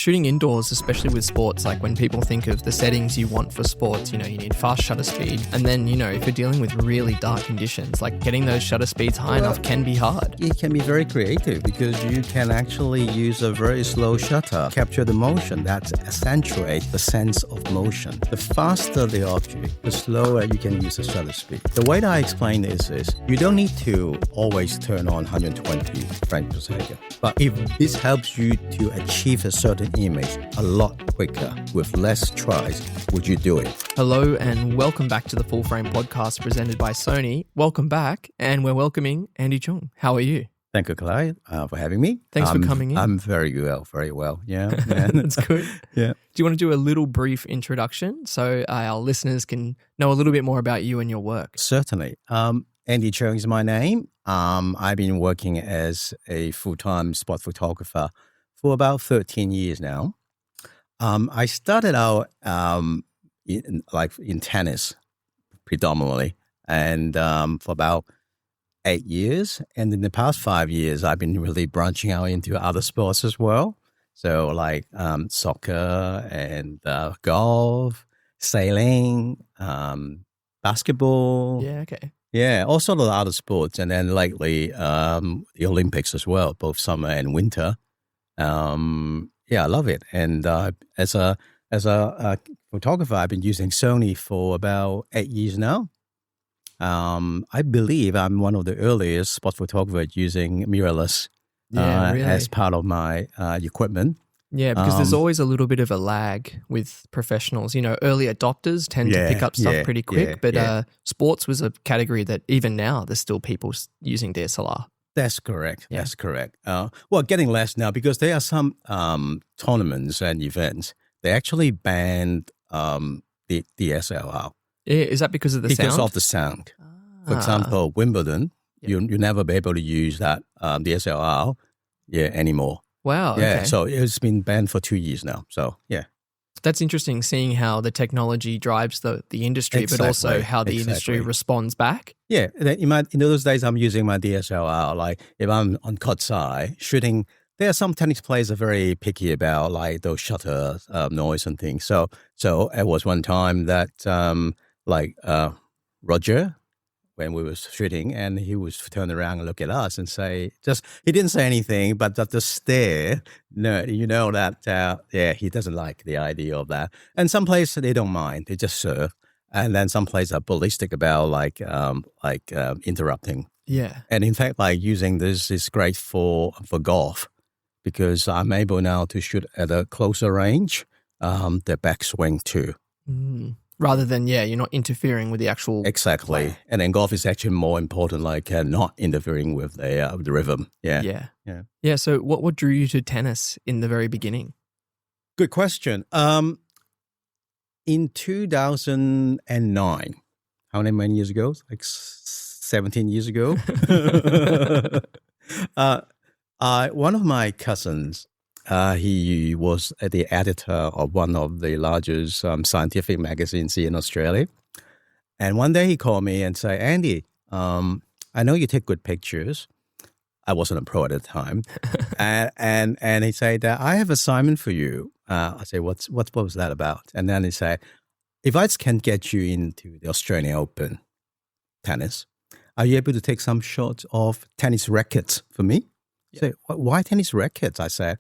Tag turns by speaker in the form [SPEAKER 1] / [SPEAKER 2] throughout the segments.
[SPEAKER 1] shooting indoors, especially with sports, like when people think of the settings you want for sports, you need fast shutter speed. And then, if you're dealing with really dark conditions, like getting those shutter speeds high enough can be hard.
[SPEAKER 2] It can be very creative because you can actually use a very slow shutter, capture the motion that accentuates the sense of motion. The faster the object, the slower you can use the shutter speed. The way that I explain this is you don't need to always turn on 120 frames per second. But if this helps you to achieve a certain image a lot quicker with less tries, would you do it?
[SPEAKER 1] Hello and welcome back to the Full Frame Podcast presented by Sony. Welcome back, and we're welcoming Andy Cheung. How are you?
[SPEAKER 2] Thank you, Clyde, for having me.
[SPEAKER 1] Thanks for coming in.
[SPEAKER 2] I'm very well. Yeah.
[SPEAKER 1] That's good.
[SPEAKER 2] Yeah.
[SPEAKER 1] Do you want to do a little brief introduction so our listeners can know a little bit more about you and your work?
[SPEAKER 2] Certainly. Andy Cheung is my name. I've been working as a full-time sport photographer for about 13 years now. I started out in tennis predominantly, and for about 8 years. And in the past 5 years, I've been really branching out into other sports as well. So like soccer and golf, sailing, basketball.
[SPEAKER 1] Yeah, okay.
[SPEAKER 2] Yeah, all sort of other sports. And then lately, the Olympics as well, both summer and winter. Yeah, I love it. And as a photographer, I've been using Sony for about 8 years now. I believe I'm one of the earliest sport photographers using mirrorless
[SPEAKER 1] really?
[SPEAKER 2] as part of my equipment.
[SPEAKER 1] Yeah, because there's always a little bit of a lag with professionals. Early adopters tend to pick up stuff pretty quick, but sports was a category that even now there's still people using DSLR.
[SPEAKER 2] That's correct.
[SPEAKER 1] Yeah.
[SPEAKER 2] That's correct. Well, getting less now because there are some tournaments and events. They actually banned the DSLR.
[SPEAKER 1] Yeah, is that because of the sound?
[SPEAKER 2] Because of the sound. For example, Wimbledon, you'll never be able to use that DSLR anymore.
[SPEAKER 1] Wow.
[SPEAKER 2] Yeah,
[SPEAKER 1] okay.
[SPEAKER 2] so it's been banned for 2 years now. So, yeah.
[SPEAKER 1] That's interesting seeing how the technology drives the industry, but also how the industry responds back.
[SPEAKER 2] Yeah, in those days, I'm using my DSLR. Like if I'm on courtside shooting, there are some tennis players are very picky about like those shutter noise and things. So it was one time that Roger, when we were shooting, and he was turn around and look at us and say, he didn't say anything, but the stare, he doesn't like the idea of that. And some places they don't mind, they just serve. And then some places are ballistic about interrupting.
[SPEAKER 1] Yeah.
[SPEAKER 2] And in fact, like using this is great for golf because I'm able now to shoot at a closer range, the backswing too.
[SPEAKER 1] Mm. Rather than, you're not interfering with the actual...
[SPEAKER 2] Exactly.
[SPEAKER 1] play.
[SPEAKER 2] And then golf is actually more important, like not interfering with the rhythm. Yeah.
[SPEAKER 1] Yeah, so what drew you to tennis in the very beginning?
[SPEAKER 2] Good question. In 2009, how many years ago? Like 17 years ago? One of my cousins... he was the editor of one of the largest scientific magazines in Australia. And one day he called me and said, Andy, I know you take good pictures. I wasn't a pro at the time. and he said, I have an assignment for you. I said, what was that about? And then he said, if I can get you into the Australian Open tennis, are you able to take some shots of tennis rackets for me? Yeah. Say, why tennis rackets? I said,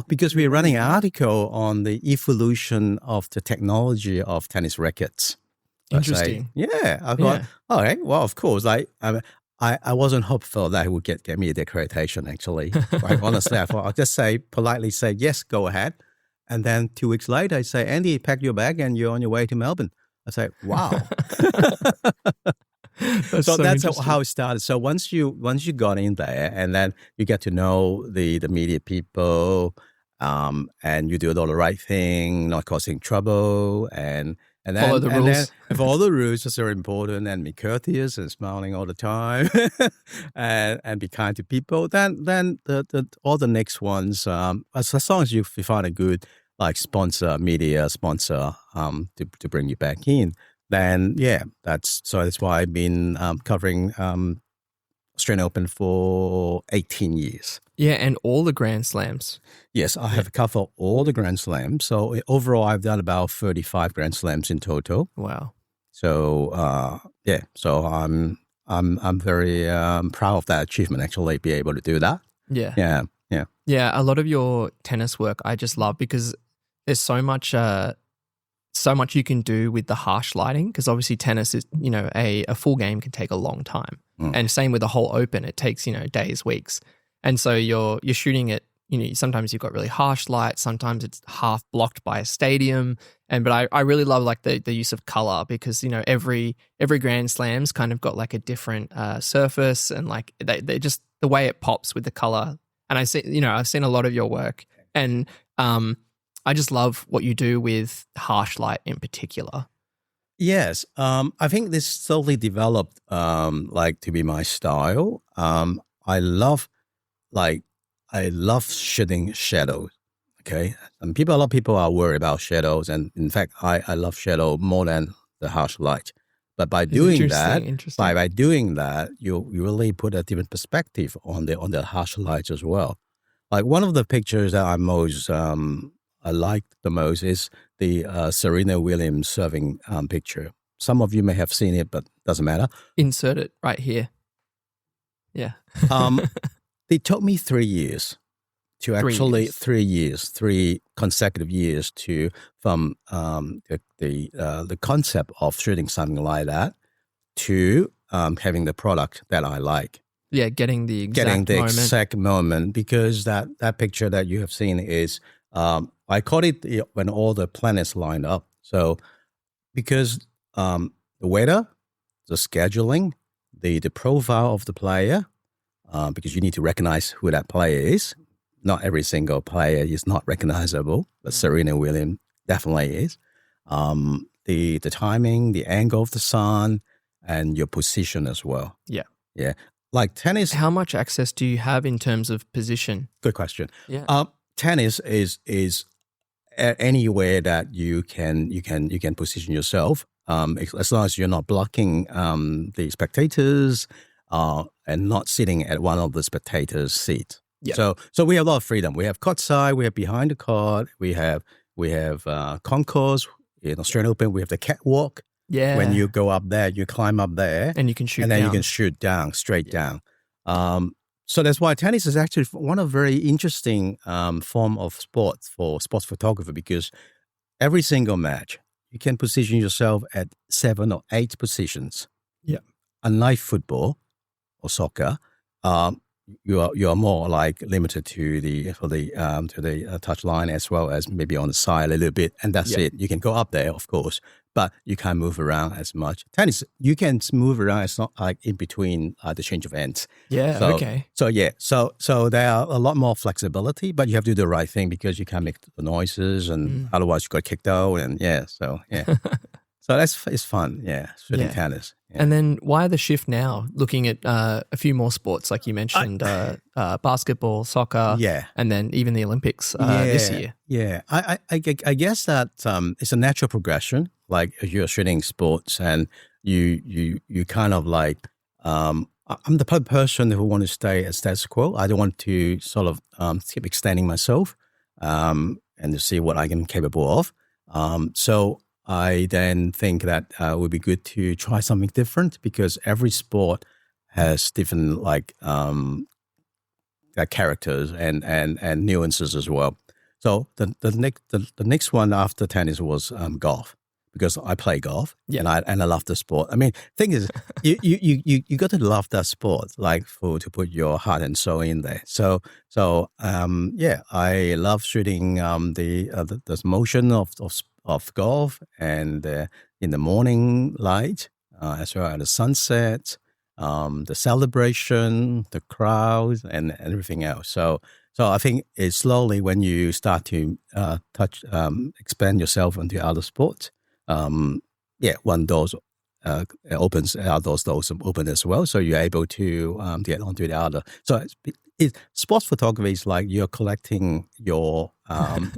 [SPEAKER 2] because we're running an article on the evolution of the technology of tennis rackets.
[SPEAKER 1] Interesting.
[SPEAKER 2] I thought, all right, well, of course. I wasn't hopeful that he would get me the accreditation, actually. Right? Honestly, I thought I'll just politely say, yes, go ahead. And then 2 weeks later, I say, Andy, pack your bag and you're on your way to Melbourne. I say, wow. That's how it started. So once you got in there, and then you get to know the media people, and you do all the right thing, not causing trouble, and then
[SPEAKER 1] follow the rules.
[SPEAKER 2] And follow the rules is very important, and be courteous and smiling all the time, and be kind to people. Then all the next ones, as long as you find a good media sponsor, to bring you back in. Then that's why I've been covering Australian Open for 18 years.
[SPEAKER 1] Yeah, and all the Grand Slams.
[SPEAKER 2] Yes, I have covered all the Grand Slams. So overall, I've done about 35 Grand Slams in total.
[SPEAKER 1] Wow.
[SPEAKER 2] So so I'm very proud of that achievement. Actually, be able to do that.
[SPEAKER 1] Yeah. Yeah. A lot of your tennis work I just love because there's so much you can do with the harsh lighting. Because obviously tennis is a full game can take a long time, and same with the whole Open, it takes days, weeks, and so you're shooting it. Sometimes you've got really harsh light, sometimes it's half blocked by a stadium. But I really love like the use of color because, every Grand Slam's kind of got like a different surface and like they just the way it pops with the color. And I've seen a lot of your work and I just love what you do with harsh light in particular.
[SPEAKER 2] Yes. I think this slowly developed to be my style. I love shooting shadows. Okay. And a lot of people are worried about shadows. And in fact, I love shadow more than the harsh light. But by doing that, you really put a different perspective on the harsh lights as well. Like one of the pictures that I like the most is the Serena Williams serving picture. Some of you may have seen it, but doesn't matter.
[SPEAKER 1] Insert it right here. Yeah.
[SPEAKER 2] It took me 3 years to actually 3 consecutive years from the concept of shooting something like that to having the product that I like.
[SPEAKER 1] Yeah, getting the exact moment
[SPEAKER 2] because that picture that you have seen is I call it when all the planets line up. So because the weather, the scheduling, the profile of the player. Because you need to recognize who that player is. Not every single player is not recognizable, but Serena Williams definitely is. The timing, the angle of the sun, and your position as well. Yeah. Like tennis.
[SPEAKER 1] How much access do you have in terms of position?
[SPEAKER 2] Good question.
[SPEAKER 1] Yeah.
[SPEAKER 2] Tennis is anywhere that you can position yourself. As long as you're not blocking the spectators. And not sitting at one of the spectators' seats.
[SPEAKER 1] Yeah.
[SPEAKER 2] So we have a lot of freedom. We have courtside, we have behind the court, we have concourse in Australian Open. We have the catwalk.
[SPEAKER 1] Yeah.
[SPEAKER 2] When you go up there, you climb up there,
[SPEAKER 1] and you can shoot,
[SPEAKER 2] and then you can shoot down, straight down. So that's why tennis is actually one of very interesting form of sports for sports photography because every single match you can position yourself at 7 or 8 positions.
[SPEAKER 1] Yeah.
[SPEAKER 2] Unlike football or soccer, you are more like limited to the touch line as well as maybe on the side a little bit, and that's it. You can go up there, of course, but you can't move around as much. Tennis, you can move around. It's not like in between the change of ends.
[SPEAKER 1] Yeah. Okay.
[SPEAKER 2] So there are a lot more flexibility, but you have to do the right thing because you can't make the noises, and otherwise you got kicked out. And so it's fun. Yeah, shooting tennis. Yeah.
[SPEAKER 1] And then why the shift now? Looking at a few more sports, like you mentioned, basketball, soccer, and then even the Olympics this year.
[SPEAKER 2] Yeah, I guess that it's a natural progression. Like if you're shooting sports, and you kind of like, I'm the type of person who want to stay at status quo. I don't want to sort of keep extending myself and to see what I am capable of. So I then think that it would be good to try something different because every sport has different characters and nuances as well. So the next one after tennis was golf because I play golf and I love the sport. I mean, thing is, you got to love that sport to put your heart and soul in there. So I love shooting the motion of golf and in the morning light as well as the sunset, the celebration, the crowds, and everything else. So I think it's slowly when you start to expand yourself into other sports. One doors opens, outdoors doors open as well. So you're able to get onto the other. So sports photography is like you're collecting your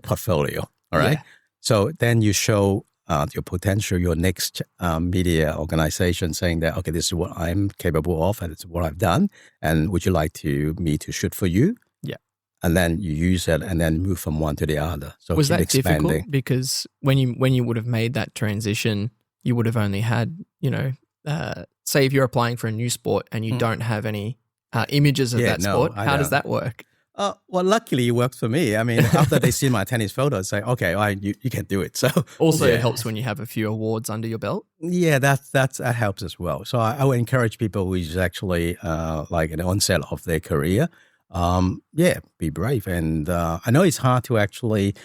[SPEAKER 2] portfolio. All right.
[SPEAKER 1] Yeah.
[SPEAKER 2] So then you show your potential, your next media organization saying that, okay, this is what I'm capable of and it's what I've done. And would you like me to shoot for you?
[SPEAKER 1] Yeah.
[SPEAKER 2] And then you use it and then move from one to the other. So
[SPEAKER 1] was
[SPEAKER 2] keep
[SPEAKER 1] that
[SPEAKER 2] expanding.
[SPEAKER 1] difficult? Because when you would have made that transition, you would have only had, say if you're applying for a new sport and you don't have any images of that sport, how does that work?
[SPEAKER 2] Well, luckily it worked for me. I mean, after they see my tennis photos, say, okay, you can do it. So
[SPEAKER 1] also it helps when you have a few awards under your belt.
[SPEAKER 2] Yeah, that helps as well. So I would encourage people who is actually like at the onset of their career, be brave. And I know it's hard to actually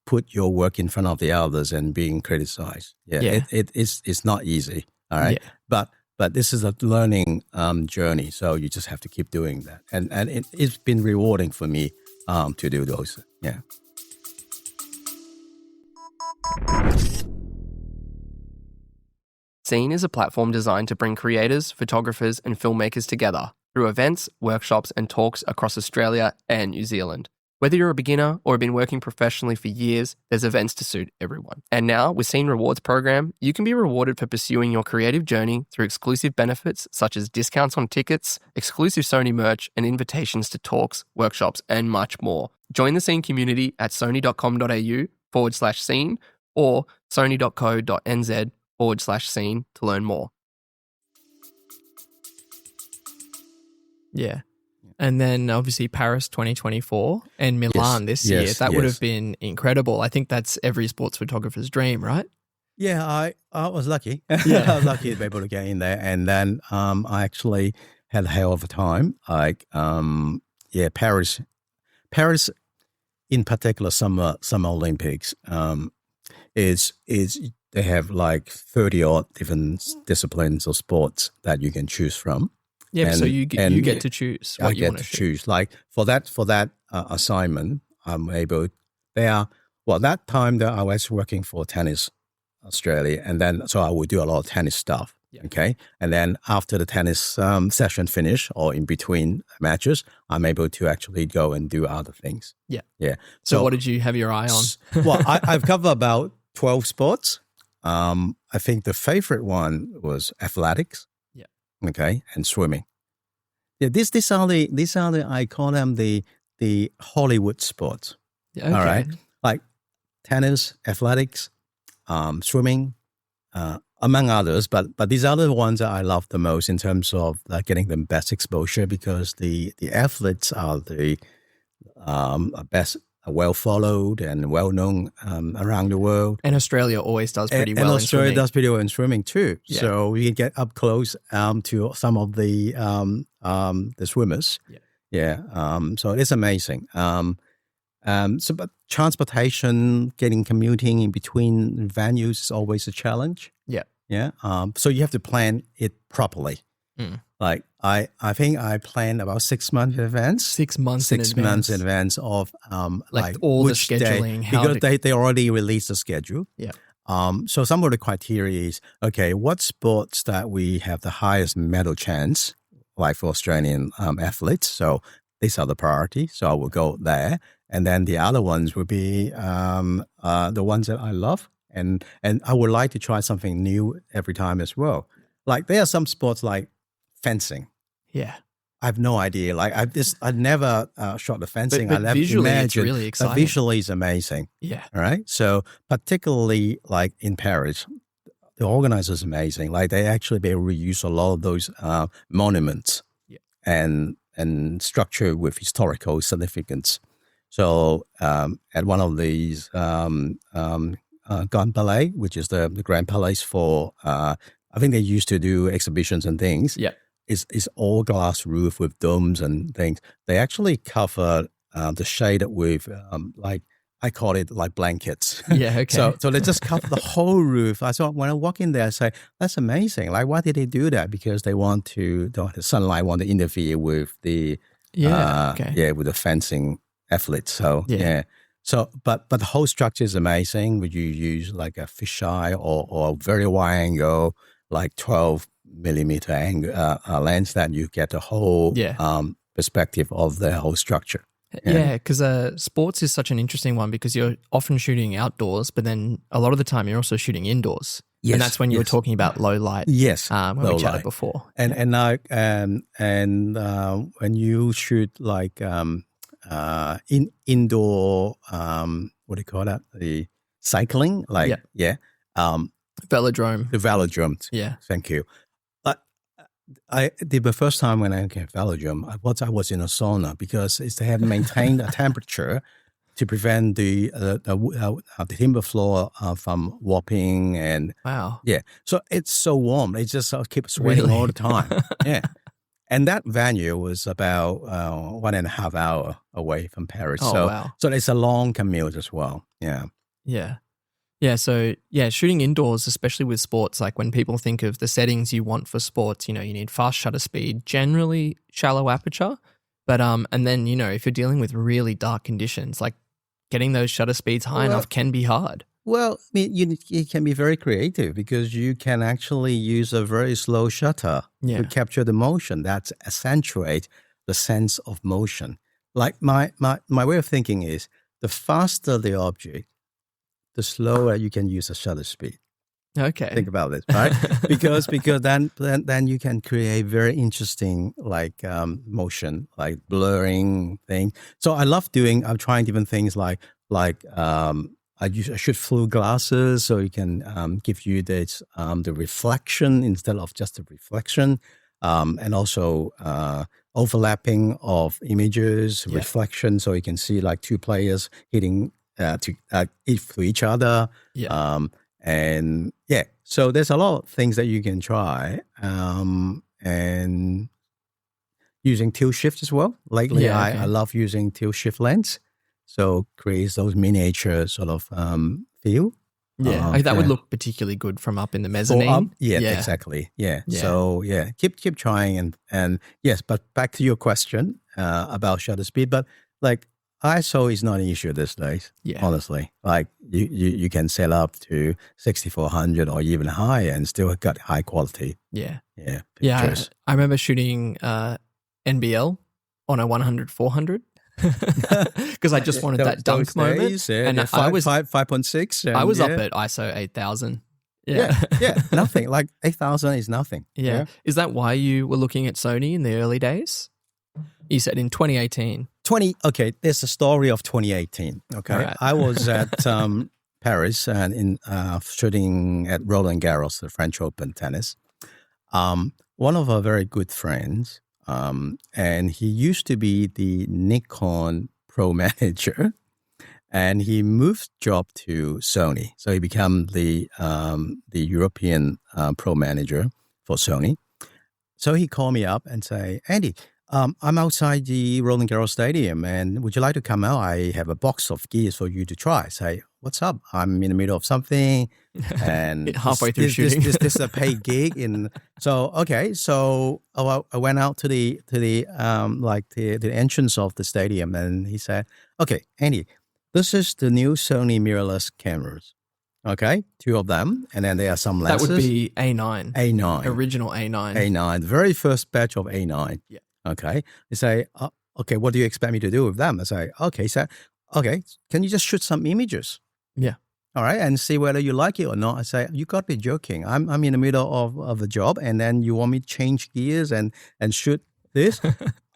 [SPEAKER 2] put your work in front of the others and being criticized. It's not easy. All right, but this is a learning journey, so you just have to keep doing that. And it's been rewarding for me to do those. Yeah.
[SPEAKER 1] Scene is a platform designed to bring creators, photographers, and filmmakers together through events, workshops, and talks across Australia and New Zealand. Whether you're a beginner or have been working professionally for years, there's events to suit everyone. And now, with Scene Rewards program, you can be rewarded for pursuing your creative journey through exclusive benefits such as discounts on tickets, exclusive Sony merch, and invitations to talks, workshops, and much more. Join the Scene community at sony.com.au/scene or sony.co.nz/scene to learn more. Yeah. And then obviously Paris 2024 and Milan this year. That would have been incredible. I think that's every sports photographer's dream, right?
[SPEAKER 2] Yeah, I was lucky.
[SPEAKER 1] Yeah.
[SPEAKER 2] I was lucky to be able to get in there. And then I actually had a hell of a time. Paris in particular, Summer Olympics is they have like 30 odd different disciplines or sports that you can choose from.
[SPEAKER 1] Yeah, so you get to choose what you want to
[SPEAKER 2] choose. Like for that assignment, I'm able. That time that I was working for Tennis Australia, and then so I would do a lot of tennis stuff. Yeah. Okay, and then after the tennis session finish or in between matches, I'm able to actually go and do other things.
[SPEAKER 1] Yeah,
[SPEAKER 2] yeah.
[SPEAKER 1] So what did you have your eye on?
[SPEAKER 2] Well, I've covered about 12 sports. I think the favorite one was athletics. Okay, and swimming. Yeah, these are the I call them the Hollywood sports.
[SPEAKER 1] Yeah, okay.
[SPEAKER 2] All right, like tennis, athletics, swimming, among others. But these are the ones that I love the most in terms of getting the best exposure because the athletes are the best. Well followed and well known around the world,
[SPEAKER 1] and Australia always does pretty well.
[SPEAKER 2] And Australia
[SPEAKER 1] in
[SPEAKER 2] does pretty well in swimming too.
[SPEAKER 1] Yeah.
[SPEAKER 2] So we can get up close to some of the swimmers. So it's amazing. But transportation, commuting in between venues is always a challenge. Yeah. So you have to plan it properly. Like I think I planned about 6 months in advance.
[SPEAKER 1] 6 months in advance.
[SPEAKER 2] 6 months in advance of
[SPEAKER 1] like all the scheduling.
[SPEAKER 2] Because they already released the schedule.
[SPEAKER 1] Yeah.
[SPEAKER 2] So some of the criteria is, okay, what sports that we have the highest medal chance, like for Australian athletes. So these are the priorities. So I will go there. And then the other ones would be the ones that I love. And I would like to try something new every time as well. Like there are some sports like fencing.
[SPEAKER 1] Yeah.
[SPEAKER 2] I have no idea. Like I never shot the fencing.
[SPEAKER 1] But
[SPEAKER 2] I never
[SPEAKER 1] visually,
[SPEAKER 2] imagined.
[SPEAKER 1] it's really exciting.
[SPEAKER 2] Visually, it's amazing.
[SPEAKER 1] Yeah.
[SPEAKER 2] All right. So particularly like in Paris, the organizers are amazing. Like they actually reuse a lot of those monuments and structure with historical significance. So at one of these Grand Palais, which is the Grand Palais for, I think they used to do exhibitions and things.
[SPEAKER 1] Yeah.
[SPEAKER 2] It's all glass roof with domes and things. They actually cover the shade with like I call it like blankets.
[SPEAKER 1] Yeah, okay.
[SPEAKER 2] So they just cover the whole roof. I thought when I walk in there, I say that's amazing. Like why did they do that? Because they want the sunlight want to interfere with the with the fencing athletes. So So but the whole structure is amazing. Would you use like a fisheye or very wide angle, like 12 millimeter lens that you get the whole perspective of the whole structure.
[SPEAKER 1] Yeah, because sports is such an interesting one because you're often shooting outdoors, but then a lot of the time you're also shooting indoors.
[SPEAKER 2] Yes,
[SPEAKER 1] and that's when you were talking about low light.
[SPEAKER 2] Yes,
[SPEAKER 1] when
[SPEAKER 2] low
[SPEAKER 1] we chatted
[SPEAKER 2] light.
[SPEAKER 1] before.
[SPEAKER 2] And now when you shoot like indoor what do you call that? The cycling, like
[SPEAKER 1] velodrome.
[SPEAKER 2] The velodrome.
[SPEAKER 1] Yeah.
[SPEAKER 2] Thank you. The first time when I came to velodrome, I was in a sauna because they have maintained a temperature to prevent the timber floor from warping and
[SPEAKER 1] wow.
[SPEAKER 2] Yeah, so it's so warm. It just keep sweating
[SPEAKER 1] Really?
[SPEAKER 2] all the time. Yeah, and that venue was about 1.5 hours away from Paris.
[SPEAKER 1] Oh,
[SPEAKER 2] so
[SPEAKER 1] wow.
[SPEAKER 2] So it's a long commute as well. Yeah.
[SPEAKER 1] Yeah. Yeah, so shooting indoors, especially with sports, like when people think of the settings you want for sports, you need fast shutter speed, generally shallow aperture, but and then if you're dealing with really dark conditions, like getting those shutter speeds high enough can be hard.
[SPEAKER 2] Well, I mean, you can be very creative because you can actually use a very slow shutter to capture the motion. That's accentuate the sense of motion. Like my way of thinking is the faster the object, the slower you can use a shutter speed.
[SPEAKER 1] Okay.
[SPEAKER 2] Think about this, right? because then you can create very interesting motion, like blurring thing. So I'm trying different things like I shoot through glasses so it can give you this the reflection instead of just the reflection, and also overlapping of images, reflection, so you can see like two players hitting to each other.
[SPEAKER 1] Yeah.
[SPEAKER 2] And so there's a lot of things that you can try, and using tilt shift as well. Lately, I love using tilt shift lens, so creates those miniature sort of feel.
[SPEAKER 1] Yeah, that would look particularly good from up in the mezzanine.
[SPEAKER 2] Exactly. Yeah. So keep trying and yes, but back to your question about shutter speed, but like ISO is not an issue these days. Yeah. Honestly, like you can set up to 6400 or even higher and still got high quality.
[SPEAKER 1] Yeah.
[SPEAKER 2] Yeah.
[SPEAKER 1] Pictures. Yeah. I remember shooting NBL on a 100-400. Because I just wanted that dunk moment,
[SPEAKER 2] and I was 5.6.
[SPEAKER 1] I was up at ISO 8000.
[SPEAKER 2] Yeah, nothing. Like 8,000 is nothing.
[SPEAKER 1] Yeah. Is that why you were looking at Sony in the early days? You said in 2018.
[SPEAKER 2] Okay, there's a story of 2018. Okay, right. I was at Paris and in shooting at Roland Garros, the French Open tennis. One of our very good friends. And he used to be the Nikon pro manager, and he moved job to Sony. So he became the European pro manager for Sony. So he called me up and say, Andy, I'm outside the Roland Garros Stadium, and would you like to come out? I have a box of gears for you to try. I say, what's up? I'm in the middle of something, and
[SPEAKER 1] halfway through shooting.
[SPEAKER 2] This is a paid gig, so I went out to the entrance of the stadium, and he said, "Okay, Andy, this is the new Sony mirrorless cameras. Okay, 2 of them, and then there are some lenses.
[SPEAKER 1] That would be A9, original A9,
[SPEAKER 2] the very first batch of A9.
[SPEAKER 1] Yeah.
[SPEAKER 2] Okay, they say, okay, what do you expect me to do with them? I say, okay, so can you just shoot some images?
[SPEAKER 1] Yeah.
[SPEAKER 2] All right, and see whether you like it or not. I say, you got to be joking. I'm in the middle of a job, and then you want me to change gears and shoot this?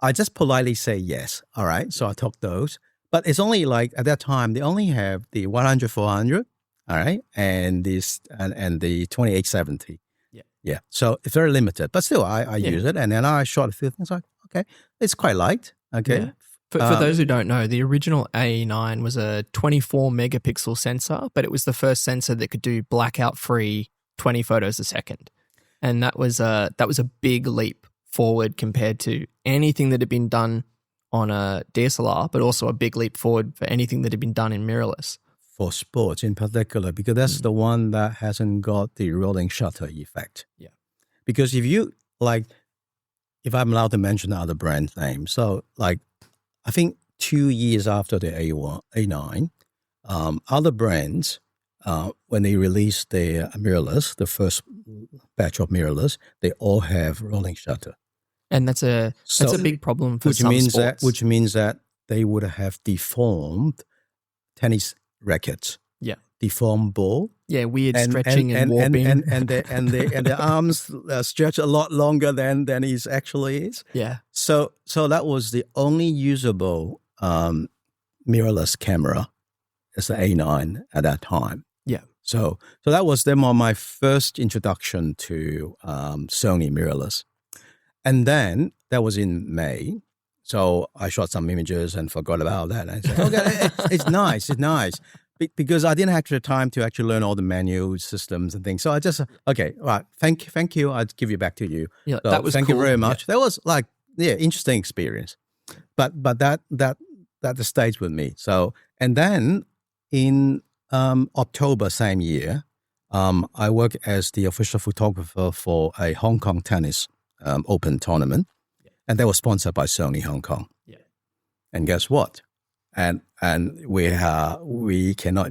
[SPEAKER 2] I just politely say yes. All right, so I took those. But it's only like, at that time, they only have the 100-400, all right, and this and the 2870. Yeah. So it's very limited, but still I use it. And then I shot a few things like, okay, it's quite light. Okay.
[SPEAKER 1] Yeah. For those who don't know, the original A9 was a 24 megapixel sensor, but it was the first sensor that could do blackout free 20 photos a second. And that was a big leap forward compared to anything that had been done on a DSLR, but also a big leap forward for anything that had been done in mirrorless.
[SPEAKER 2] For sports in particular, because that's the one that hasn't got the rolling shutter effect.
[SPEAKER 1] Yeah.
[SPEAKER 2] Because if I'm allowed to mention other brand names, so like I think 2 years after the A9, other brands, when they released their mirrorless, the first batch of mirrorless, they all have rolling shutter.
[SPEAKER 1] And that's a big problem for some sports.
[SPEAKER 2] Which means that they would have deformed tennis rackets.
[SPEAKER 1] Yeah.
[SPEAKER 2] Deformed ball.
[SPEAKER 1] Yeah, weird stretching and warping.
[SPEAKER 2] And the arms stretch a lot longer than it actually is.
[SPEAKER 1] Yeah.
[SPEAKER 2] So that was the only usable mirrorless camera as the A9 at that time.
[SPEAKER 1] Yeah.
[SPEAKER 2] So that was then my first introduction to Sony mirrorless. And then that was in May. So I shot some images and forgot about that. I said, okay, it's nice. Because I didn't have the time to actually learn all the manual systems and things. So I just, okay, right, thank you. I'll give you back to you.
[SPEAKER 1] Yeah,
[SPEAKER 2] so
[SPEAKER 1] that was
[SPEAKER 2] thank
[SPEAKER 1] cool.
[SPEAKER 2] you very much. Yeah. That was interesting experience. But that stayed with me. So, and then in October same year, I worked as the official photographer for a Hong Kong tennis open tournament. Yeah. And they were sponsored by Sony Hong Kong. Yeah. And guess what? And we could not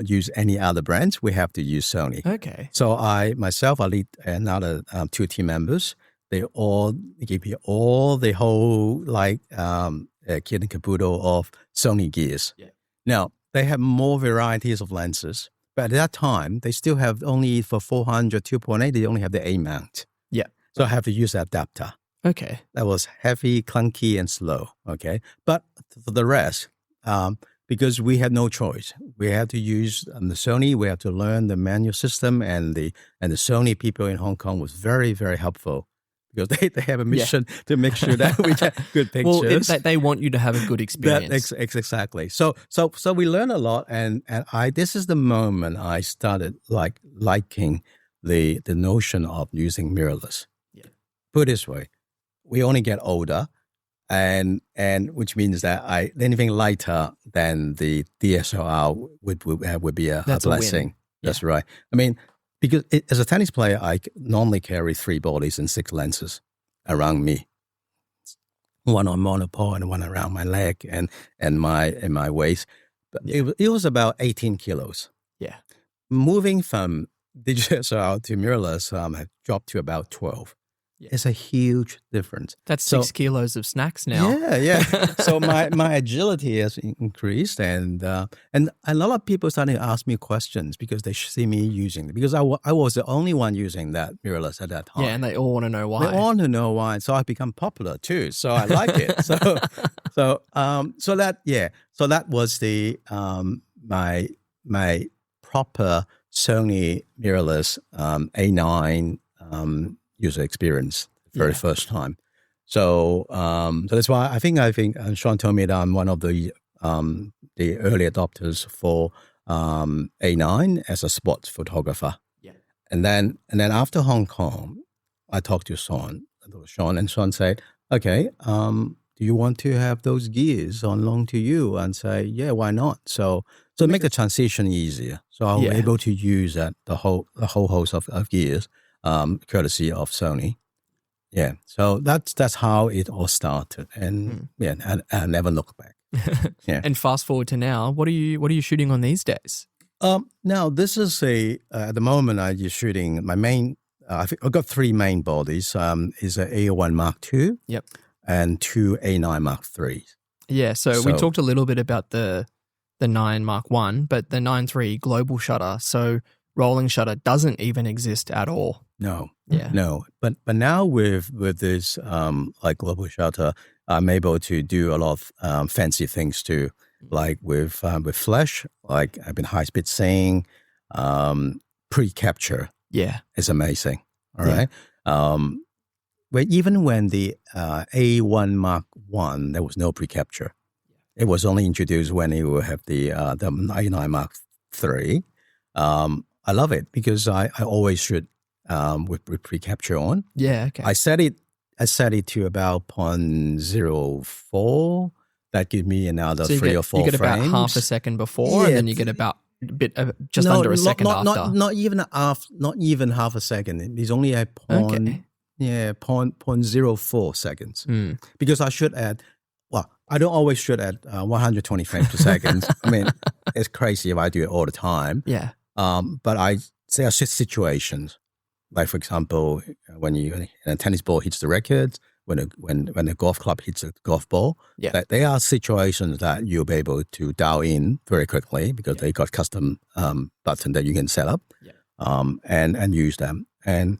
[SPEAKER 2] use any other brands. We have to use Sony.
[SPEAKER 1] Okay.
[SPEAKER 2] So I lead another 2 team members. They all give me all the whole kit and caboodle of Sony gears. Yeah. Now they have more varieties of lenses, but at that time they still have only for 400 2.8. They only have the A mount. Yeah. So I have to use the adapter.
[SPEAKER 1] Okay.
[SPEAKER 2] That was heavy, clunky, and slow. Okay. But for the rest, because we had no choice, we had to use the Sony. We had to learn the manual system, and the Sony people in Hong Kong was very, very helpful because they have a mission to make sure that we get good pictures.
[SPEAKER 1] Well, they want you to have a good experience.
[SPEAKER 2] Exactly. So we learned a lot, and this is the moment I started liking the notion of using mirrorless. Yeah. Put it this way. We only get older, and which means that anything lighter than the DSLR would be a blessing. That's right. I mean, because as a tennis player, I normally carry 3 bodies and 6 lenses around me, one on monopole and one around my leg and my waist. But it was about 18 kilos. Yeah. Moving from DSLR to mirrorless, have dropped to about 12. Yeah. It's a huge difference.
[SPEAKER 1] That's 6 kilos of snacks now.
[SPEAKER 2] Yeah. So my agility has increased, and a lot of people started to ask me questions because they see me using it. Because I was the only one using that mirrorless at that time.
[SPEAKER 1] Yeah, and they all want to know why.
[SPEAKER 2] They all want to know why. So I've become popular too. So I like it. So that was the my proper Sony mirrorless A9 user experience the very first time. So that's why I think Sean told me that I'm one of the early adopters for A9 as a sports photographer. Yeah. And then after Hong Kong, I talked to Sean, and Sean said, okay, do you want to have those gears on loan to you? And say, yeah, why not? So make the transition easier. So I was able to use the whole host of gears, courtesy of Sony. Yeah. So that's how it all started. And I never look back. Yeah.
[SPEAKER 1] And fast forward to now, what are you shooting on these days?
[SPEAKER 2] Now this is at the moment I'm just shooting my main. I've got 3 main bodies. Is an A01 Mark II. Yep. And 2 A9 Mark III. Yeah.
[SPEAKER 1] So we talked a little bit about the 9 Mark I, but the 9 III global shutter. So rolling shutter doesn't even exist at all.
[SPEAKER 2] No. Yeah. No. But now with this global shutter, I'm able to do a lot of fancy things too. Like with flash, like I've been high speed seeing, pre-capture. Yeah. It's amazing. All right. But even when the A1 Mark I, there was no pre-capture. It was only introduced when you will have the A9 Mark III. I love it because I always shoot with pre-capture on. Yeah, okay. I set it to about 0.04. That gives me another 3 or 4 frames.
[SPEAKER 1] You get about half a second before, and then you get about under a second after.
[SPEAKER 2] Not even half a second. It's only a point. Yeah, 0.04 seconds. Because I shoot at, I don't always shoot at 120 frames per second. I mean, it's crazy if I do it all the time. Yeah. But there are situations, like for example, when a tennis ball hits the racket, when a golf club hits a golf ball.
[SPEAKER 1] Yeah.
[SPEAKER 2] That there are situations that you'll be able to dial in very quickly because they got custom button that you can set up and use them. And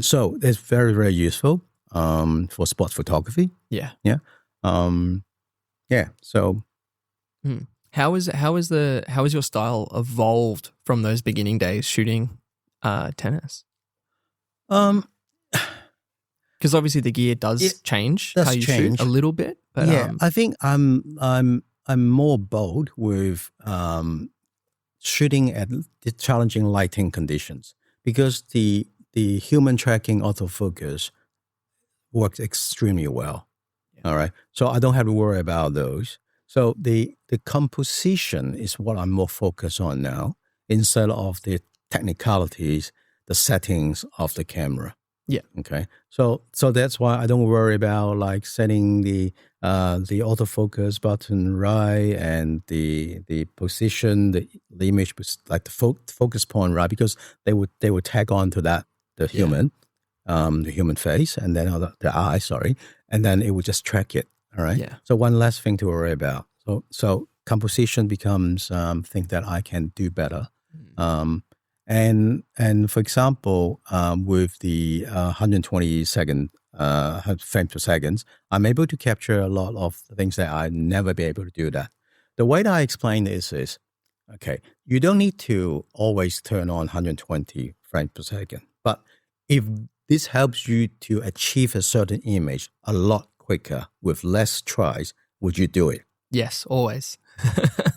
[SPEAKER 2] so it's very, very useful for sports photography.
[SPEAKER 1] Yeah.
[SPEAKER 2] Yeah. So
[SPEAKER 1] how is your style evolved from those beginning days shooting tennis? Because obviously the gear does change how you shoot a little bit. But
[SPEAKER 2] I think I'm more bold with shooting at the challenging lighting conditions because the human tracking autofocus works extremely well. All right, so I don't have to worry about those. So the composition is what I'm more focused on now instead of the technicalities, the settings of the camera.
[SPEAKER 1] Yeah.
[SPEAKER 2] Okay. So that's why I don't worry about like setting the autofocus button right and the position, the image, like the focus point right, because they would tag on to that the human face and then the eye, and then it would just track it. All right.
[SPEAKER 1] Yeah.
[SPEAKER 2] So one less thing to worry about. So composition becomes thing that I can do better. And for example, with the 120 second frames per second, I'm able to capture a lot of things that I'd never be able to do that. The way that I explain this is, okay, you don't need to always turn on 120 frames per second, but if this helps you to achieve a certain image a lot quicker with less tries, would you do it?
[SPEAKER 1] Yes, always.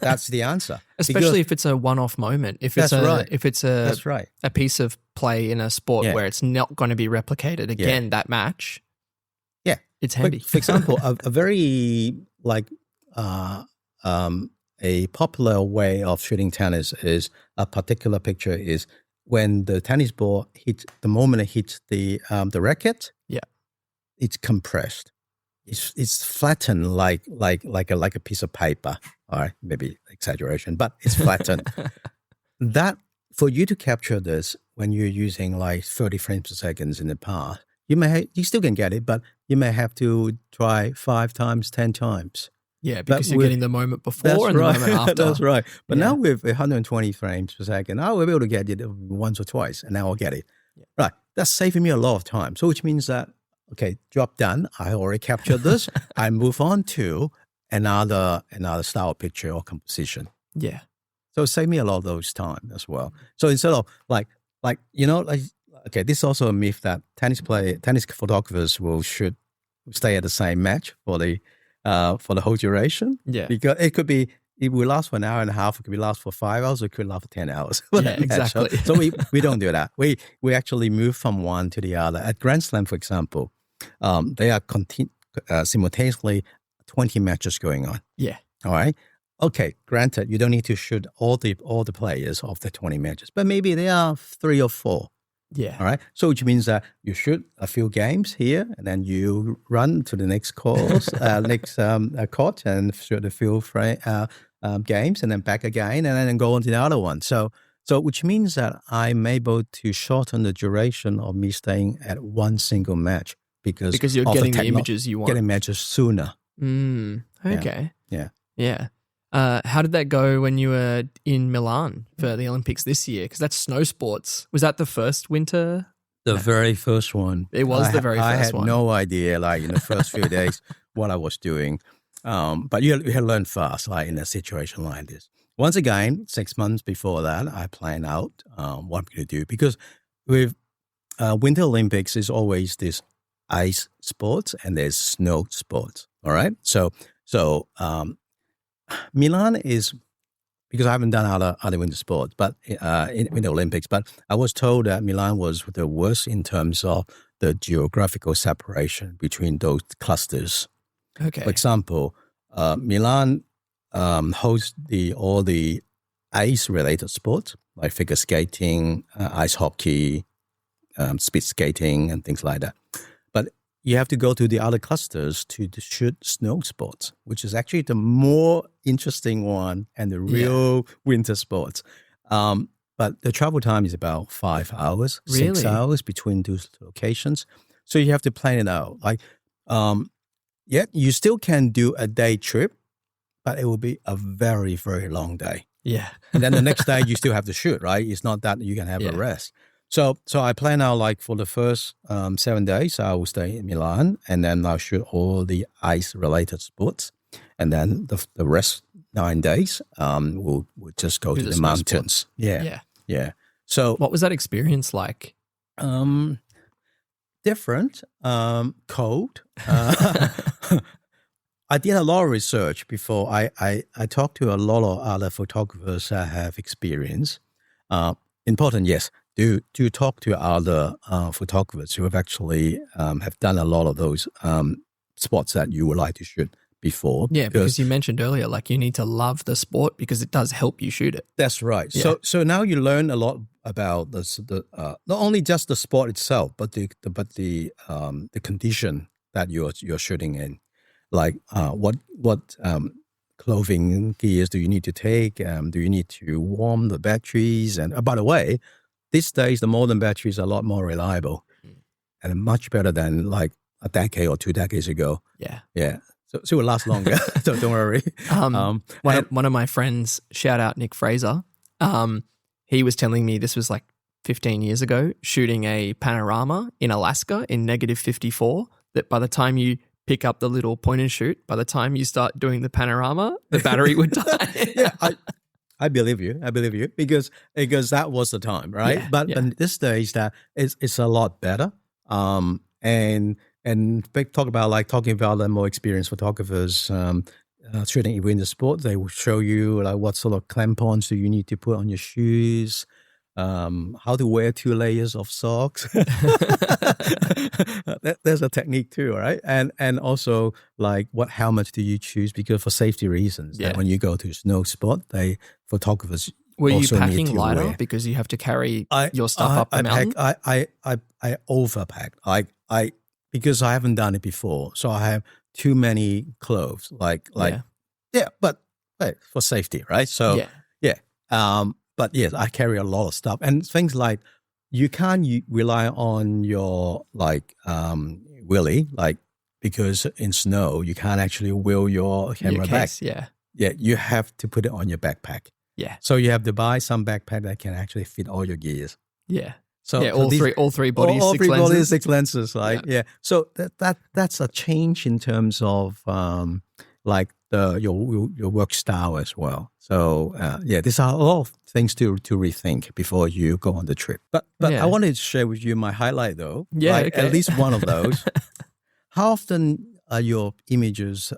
[SPEAKER 2] That's the answer.
[SPEAKER 1] Especially if it's a one-off moment. If it's a piece of play in a sport where it's not going to be replicated again that match.
[SPEAKER 2] Yeah,
[SPEAKER 1] it's handy.
[SPEAKER 2] For example, a very a popular way of shooting tennis is a particular picture is when the tennis ball hits the moment it hits the racket. Yeah, it's compressed. It's flattened like a piece of paper. All right, maybe exaggeration, but it's flattened. That for you to capture this when you're using like 30 frames per second in the past, you still can get it, but you may have to try 5 times, 10 times.
[SPEAKER 1] Yeah, because you're getting the moment before and the moment after.
[SPEAKER 2] That's right. But now with 120 frames per second, I will be able to get it once or twice, and now I'll get it. Yeah. Right, that's saving me a lot of time. So which means that, okay, job done. I already captured this. I move on to another style picture or composition.
[SPEAKER 1] Yeah.
[SPEAKER 2] So it saved me a lot of those time as well. So instead of okay, this is also a myth that tennis photographers will stay at the same match for the whole duration. Yeah. Because it will last for an hour and a half. It could last for 5 hours. It could last for 10 hours.
[SPEAKER 1] Yeah, exactly.
[SPEAKER 2] So we don't do that. We actually move from one to the other. At Grand Slam, for example, they are simultaneously 20 matches going on.
[SPEAKER 1] Yeah.
[SPEAKER 2] All right. Okay. Granted, you don't need to shoot all the players of the 20 matches, but maybe there are 3 or 4.
[SPEAKER 1] Yeah.
[SPEAKER 2] All right. So which means that you shoot a few games here, and then you run to the next course, court, and shoot a few games, and then back again, and then go on to the other one. So which means that I'm able to shorten the duration of me staying at one single match because
[SPEAKER 1] you're getting the images you want.
[SPEAKER 2] Getting matches sooner.
[SPEAKER 1] Okay.
[SPEAKER 2] Yeah.
[SPEAKER 1] How did that go when you were in Milan for the Olympics this year? Because that's snow sports. Was that the first winter?
[SPEAKER 2] The very first one.
[SPEAKER 1] It was the very first one.
[SPEAKER 2] I had no idea, like in the first few days, what I was doing. But you learn fast, like in a situation like this. Once again, 6 months before that, I plan out what I'm going to do because with Winter Olympics is always this ice sports and there's snow sports. All right, so Milan is, because I haven't done other winter sports, but in the Olympics. But I was told that Milan was the worst in terms of the geographical separation between those clusters.
[SPEAKER 1] Okay.
[SPEAKER 2] For example, Milan hosts all the ice-related sports like figure skating, ice hockey, speed skating, and things like that. But you have to go to the other clusters to shoot snow sports, which is actually the more interesting one and the real winter sports. But the travel time is about 5 hours, 6 hours between those locations. So you have to plan it out. Like Yeah, you still can do a day trip, but it will be a very, very long day.
[SPEAKER 1] Yeah.
[SPEAKER 2] And then the next day you still have to shoot, right? It's not that you can have a rest. So I plan out like for the first 7 days, I will stay in Milan and then I'll shoot all the ice-related sports. And then the rest 9 days, we'll just go to the mountains. Yeah. So
[SPEAKER 1] what was that experience like?
[SPEAKER 2] Different, cold. I did a lot of research before. I talked to a lot of other photographers that have experience. Important, yes. Do talk to other photographers who have actually have done a lot of those spots that you would like to shoot before.
[SPEAKER 1] Yeah, because you mentioned earlier, like you need to love the sport because it does help you shoot it.
[SPEAKER 2] That's right. Yeah. So now you learn a lot about the not only just the sport itself, but the condition that you're shooting in. Like what clothing gears do you need to take? Do you need to warm the batteries? And by the way, these days the modern batteries are a lot more reliable and much better than like a decade or 2 decades ago. Yeah. So it will last longer. So don't worry.
[SPEAKER 1] One of my friends, shout out Nick Fraser. He was telling me this was like 15 years ago, shooting a panorama in Alaska in -54. That by the time you pick up the little point and shoot, by the time you start doing the panorama, the battery would die.
[SPEAKER 2] Yeah, I believe you. Because that was the time, right?
[SPEAKER 1] Yeah,
[SPEAKER 2] but these days that it's a lot better. And talking about the more experienced photographers shooting even the sport, they will show you like what sort of crampons do you need to put on your shoes, how to wear 2 layers of socks. There's a technique too, right? And also like what helmet do you choose, because for safety reasons, that when you go to a snow spot, photographers
[SPEAKER 1] were you
[SPEAKER 2] also
[SPEAKER 1] packing
[SPEAKER 2] need to
[SPEAKER 1] lighter
[SPEAKER 2] wear.
[SPEAKER 1] Because you have to carry your stuff up the mountain?
[SPEAKER 2] I overpacked. Because I haven't done it before, so I have too many clothes. But for safety, right? So but yes, I carry a lot of stuff and things like you can't rely on your wheelie, because in snow you can't actually wheel your camera back.
[SPEAKER 1] Yeah,
[SPEAKER 2] you have to put it on your backpack.
[SPEAKER 1] Yeah,
[SPEAKER 2] so you have to buy some backpack that can actually fit all your gears.
[SPEAKER 1] Yeah.
[SPEAKER 2] So
[SPEAKER 1] all three bodies,
[SPEAKER 2] all
[SPEAKER 1] 6
[SPEAKER 2] three
[SPEAKER 1] lenses.
[SPEAKER 2] bodies, 6 lenses, yeah. So that's a change in terms of your work style as well. So these are a lot of things to rethink before you go on the trip. But I wanted to share with you my highlight though.
[SPEAKER 1] Yeah, okay.
[SPEAKER 2] At least one of those. How often are your images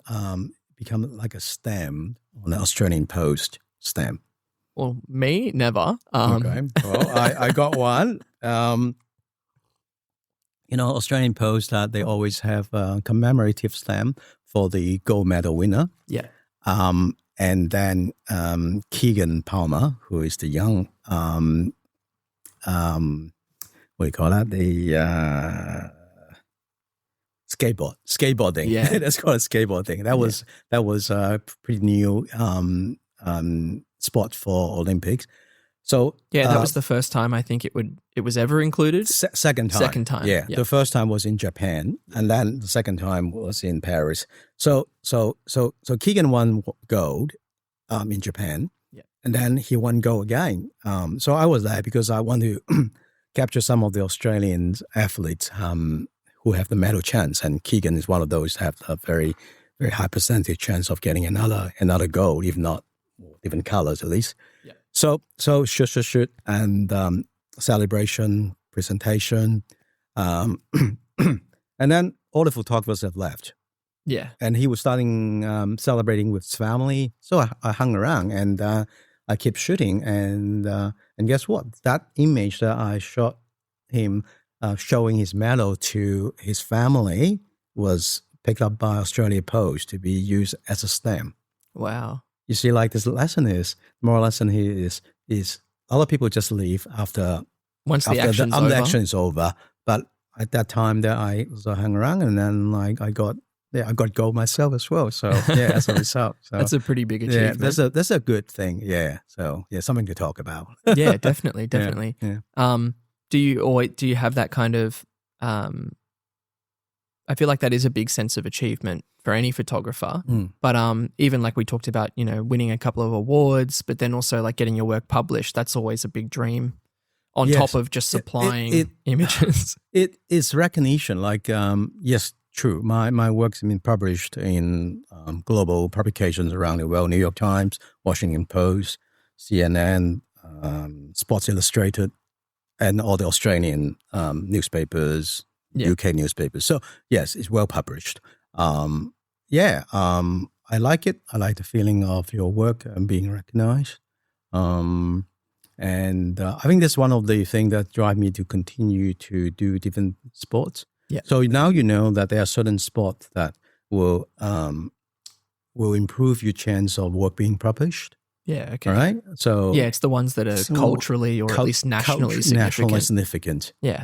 [SPEAKER 2] become like a stamp on the Australian Post stamp?
[SPEAKER 1] Well, me, never.
[SPEAKER 2] Okay. Well, I got one. Australian Post, they always have a commemorative stamp for the gold medal winner.
[SPEAKER 1] Yeah.
[SPEAKER 2] And then Keegan Palmer, who is the young, what do you call that? The skateboarding.
[SPEAKER 1] Yeah.
[SPEAKER 2] That's called skateboarding. That was a pretty new sport for Olympics. So
[SPEAKER 1] that was the first time I think it was ever included.
[SPEAKER 2] Second time. Yeah. The first time was in Japan, and then the second time was in Paris. So Keegan won gold in Japan, and then he won gold again. So I was there because I want to capture some of the Australian athletes who have the medal chance, and Keegan is one of those that have a very, very high percentage chance of getting another gold, if not different colors at least. Yeah. So shoot, and celebration, presentation, and then all the photographers have left.
[SPEAKER 1] Yeah.
[SPEAKER 2] And he was starting celebrating with his family. So I hung around and I kept shooting. And guess what? That image that I shot him showing his medal to his family was picked up by Australia Post to be used as a stamp.
[SPEAKER 1] Wow.
[SPEAKER 2] You see, this moral lesson here is a lot of people just leave after
[SPEAKER 1] the action
[SPEAKER 2] is over. But at that time that I hung around, and then I got gold myself as well. So as a result. So
[SPEAKER 1] that's a pretty big achievement.
[SPEAKER 2] Yeah, that's a good thing. Yeah. So something to talk about.
[SPEAKER 1] Yeah, definitely.
[SPEAKER 2] Yeah.
[SPEAKER 1] Do you have that kind of I feel like that is a big sense of achievement for any photographer. But even like we talked about, winning a couple of awards, but then also like getting your work published, that's always a big dream on top of just supplying images.
[SPEAKER 2] It is recognition. Like, yes, true. My work's been published in global publications around the world, New York Times, Washington Post, CNN, Sports Illustrated, and all the Australian newspapers, UK newspapers. So yes, it's well published. I like it. I like the feeling of your work and being recognized. And I think that's one of the things that drive me to continue to do different sports.
[SPEAKER 1] Yeah.
[SPEAKER 2] So now you know that there are certain sports that will improve your chance of work being published.
[SPEAKER 1] Yeah. Okay.
[SPEAKER 2] All right. So
[SPEAKER 1] it's the ones that are culturally or at least nationally
[SPEAKER 2] significant.
[SPEAKER 1] Yeah.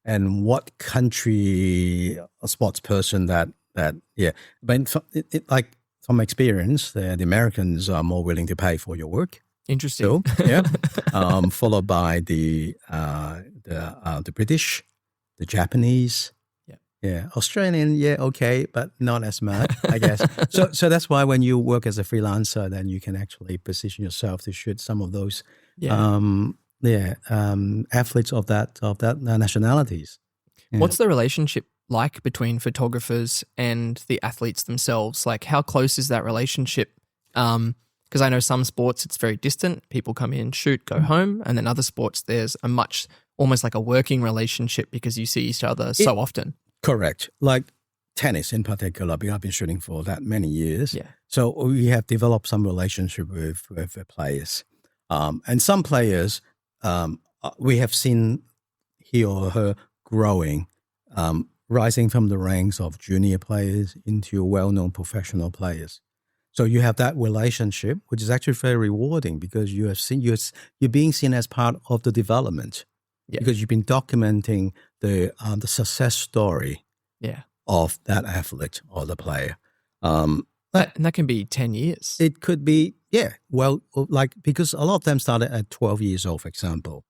[SPEAKER 2] And what country a sports person that but from experience, the Americans are more willing to pay for your work.
[SPEAKER 1] Interesting.
[SPEAKER 2] So, followed by the British, the Japanese, Australian, okay, but not as much, I guess. So that's why when you work as a freelancer, then you can actually position yourself to shoot some of those, athletes of that nationalities. Yeah.
[SPEAKER 1] What's the relationship like between photographers and the athletes themselves? Like, how close is that relationship? Because I know some sports it's very distant. People come in, shoot, go home. And then other sports, there's almost like a working relationship because you see each other so often.
[SPEAKER 2] Correct. Like tennis in particular, because I've been shooting for that many years.
[SPEAKER 1] Yeah.
[SPEAKER 2] So we have developed some relationship with the players. And some players, we have seen he or her growing, rising from the ranks of junior players into well-known professional players. So you have that relationship, which is actually very rewarding because you're being seen as part of the development, because you've been documenting the success story of that athlete or the player.
[SPEAKER 1] And that can be 10 years.
[SPEAKER 2] It could be, well, because a lot of them started at 12 years old, for example.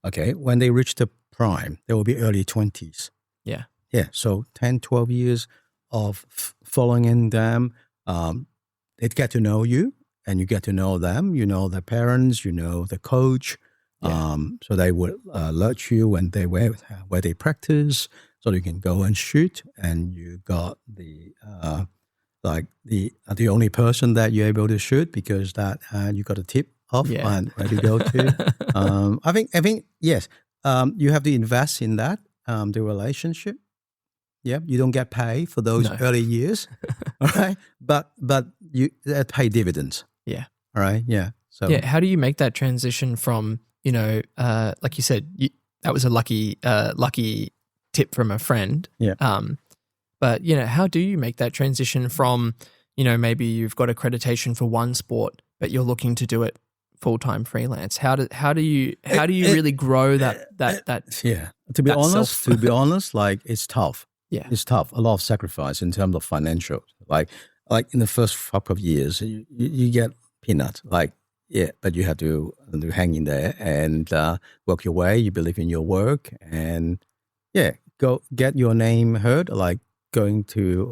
[SPEAKER 2] Okay, when they reach the prime, they will be early 20s.
[SPEAKER 1] Yeah.
[SPEAKER 2] Yeah, so 10, 12 years of following in them. They get to know you and you get to know them. You know the parents, you know the coach. So they would alert you when where they practice so you can go and shoot. And you got the only person that you're able to shoot because that you got a tip off and where to go to. I think yes, you have to invest in that, the relationship. Yeah, you don't get paid for those early years, all right? But you pay dividends.
[SPEAKER 1] Yeah.
[SPEAKER 2] All right. Yeah. So
[SPEAKER 1] how do you make that transition from like you said, that was a lucky tip from a friend.
[SPEAKER 2] Yeah.
[SPEAKER 1] But how do you make that transition from maybe you've got accreditation for one sport, but you're looking to do it full-time freelance? How do you really grow that?
[SPEAKER 2] Yeah. To be honest, like it's tough.
[SPEAKER 1] Yeah.
[SPEAKER 2] It's tough. A lot of sacrifice in terms of financial. Like in the first couple of years, you get peanuts. But you have to hang in there and work your way. You believe in your work and go get your name heard. Like going to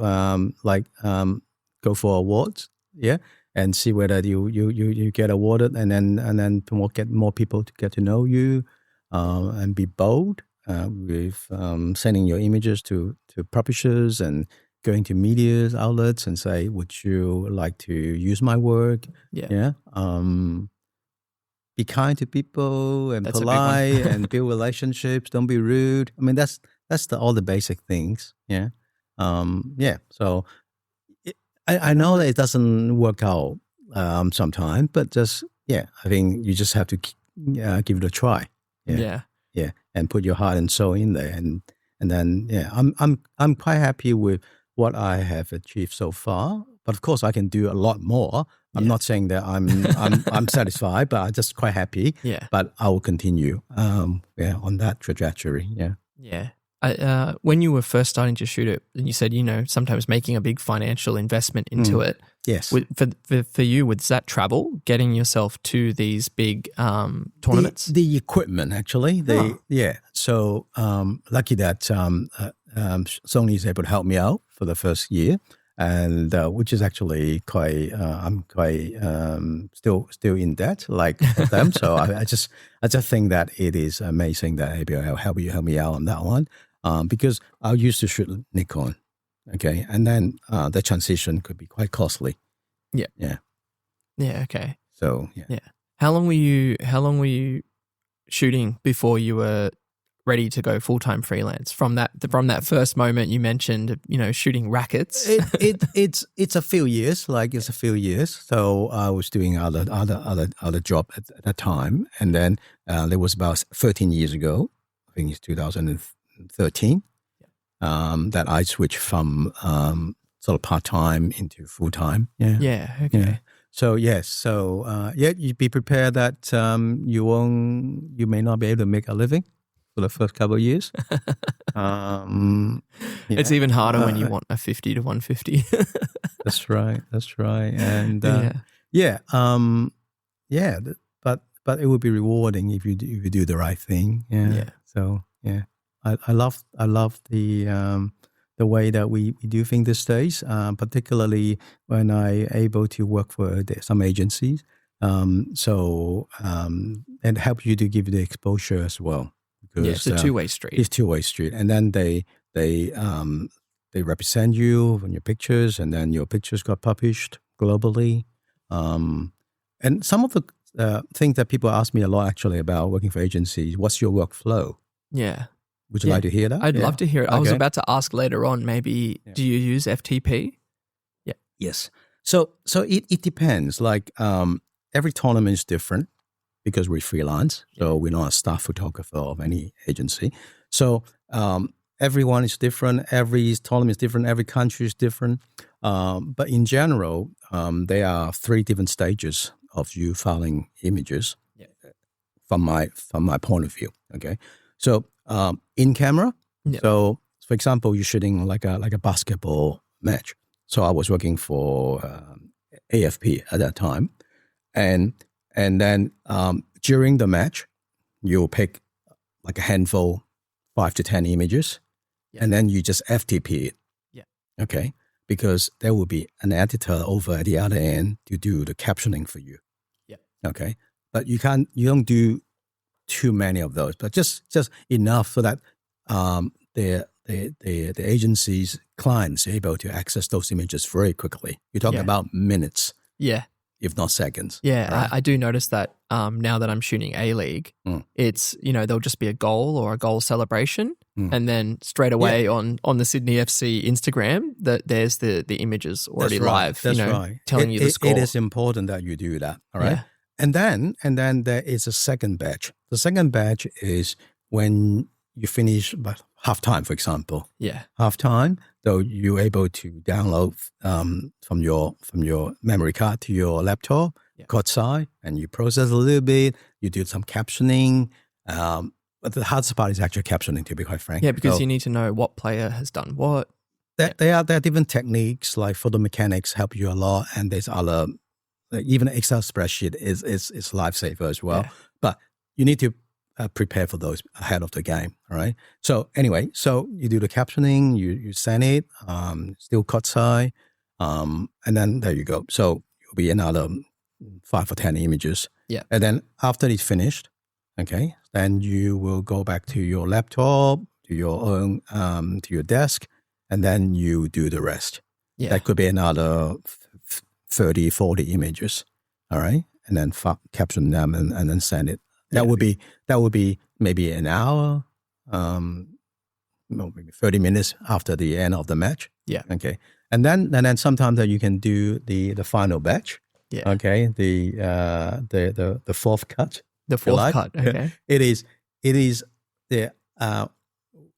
[SPEAKER 2] go for awards. Yeah. And see whether you get awarded, and then get more people to get to know you, and be bold with sending your images to publishers and going to media outlets and say, would you like to use my work? Yeah. Be kind to people and polite and build relationships. Don't be rude. I mean, that's all the basic things. Yeah. So I know that it doesn't work out sometimes, but I think you just have to give it a try. Yeah. And put your heart and soul in there, and then I'm quite happy with what I have achieved so far. But of course, I can do a lot more. I'm not saying that I'm satisfied, but I'm just quite happy.
[SPEAKER 1] Yeah.
[SPEAKER 2] But I will continue. On that trajectory. Yeah.
[SPEAKER 1] Yeah. When you were first starting to shoot it, and you said, sometimes making a big financial investment into it.
[SPEAKER 2] Yes.
[SPEAKER 1] For you, was that travel, getting yourself to these big tournaments?
[SPEAKER 2] The equipment, actually. So lucky that Sony is able to help me out for the first year, and which is actually quite. I'm quite still in debt like them. So I just think that it is amazing that ABL help me out on that one, because I used to shoot Nikon, okay, and then the transition could be quite costly.
[SPEAKER 1] Yeah. Okay.
[SPEAKER 2] So yeah.
[SPEAKER 1] How long were you shooting before you were ready to go full-time freelance? From that first moment you mentioned, shooting rackets.
[SPEAKER 2] It's a few years. It's a few years. So I was doing other job at that time, and then there was about 13 years ago. I think it's 2013. That I switched from sort of part-time into full-time.
[SPEAKER 1] Yeah. Okay.
[SPEAKER 2] Yeah. So yes, you be prepared that you may not be able to make a living for the first couple of years.
[SPEAKER 1] It's even harder when you want a 50 to 150.
[SPEAKER 2] That's right, and but it would be rewarding if you do the right thing. Yeah. So yeah, I love the way that we do things these days, particularly when I able to work for some agencies. And help you to give you the exposure as well. Because,
[SPEAKER 1] it's a two-way street.
[SPEAKER 2] It's two-way street, and then they represent you on your pictures, and then your pictures got published globally. And some of the things that people ask me a lot actually about working for agencies: what's your workflow?
[SPEAKER 1] Yeah.
[SPEAKER 2] Would you like to hear that?
[SPEAKER 1] I'd love to hear it. Okay. I was about to ask later on, maybe, do you use FTP? Yeah.
[SPEAKER 2] Yes. So it depends. Every tournament is different because we're freelance. So we're not a staff photographer of any agency. So everyone is different. Every tournament is different. Every country is different. But in general, there are 3 different stages of you filing images from my point of view. Okay. So in camera. Yeah. So for example, you're shooting like a basketball match. So I was working for AFP at that time, and then during the match, you'll pick like a handful, 5 to 10 images, and then you just FTP it. Yeah. Okay. Because there will be an editor over at the other end to do the captioning for you. Yeah. Okay. But you don't do too many of those, but just enough so that the agency's clients are able to access those images very quickly. You're talking about minutes, if not seconds.
[SPEAKER 1] Yeah, right? I do notice that now that I'm shooting A-League, it's there'll just be a goal or a goal celebration, and then straight away on the Sydney FC Instagram, there's the images already live.
[SPEAKER 2] That's right.
[SPEAKER 1] Telling you the score.
[SPEAKER 2] It is important that you do that. All right. Yeah. And then there is a second batch. The second batch is when you finish halftime, for example. Yeah. Halftime, so you're able to download from your memory card to your laptop, courtside, and you process a little bit. You do some captioning. But the hardest part is actually captioning, to be quite frank.
[SPEAKER 1] Yeah, because you need to know what player has done what.
[SPEAKER 2] There are different techniques, like photo mechanics help you a lot, and there's other. Even an Excel spreadsheet is lifesaver as well. Yeah. But you need to prepare for those ahead of the game, all right? So anyway, you do the captioning, you send it, still courtside, and then there you go. So it'll be another 5 or 10 images. Yeah. And then after it's finished, okay, then you will go back to your laptop, to your own, to your desk, and then you do the rest. Yeah. That could be another 30, 40 images, all right? And then caption them and then send it. That would be maybe an hour, maybe 30 minutes after the end of the match. Yeah. Okay. And then sometimes you can do the final batch. Yeah. Okay. The fourth cut.
[SPEAKER 1] The fourth cut. Okay.
[SPEAKER 2] It is the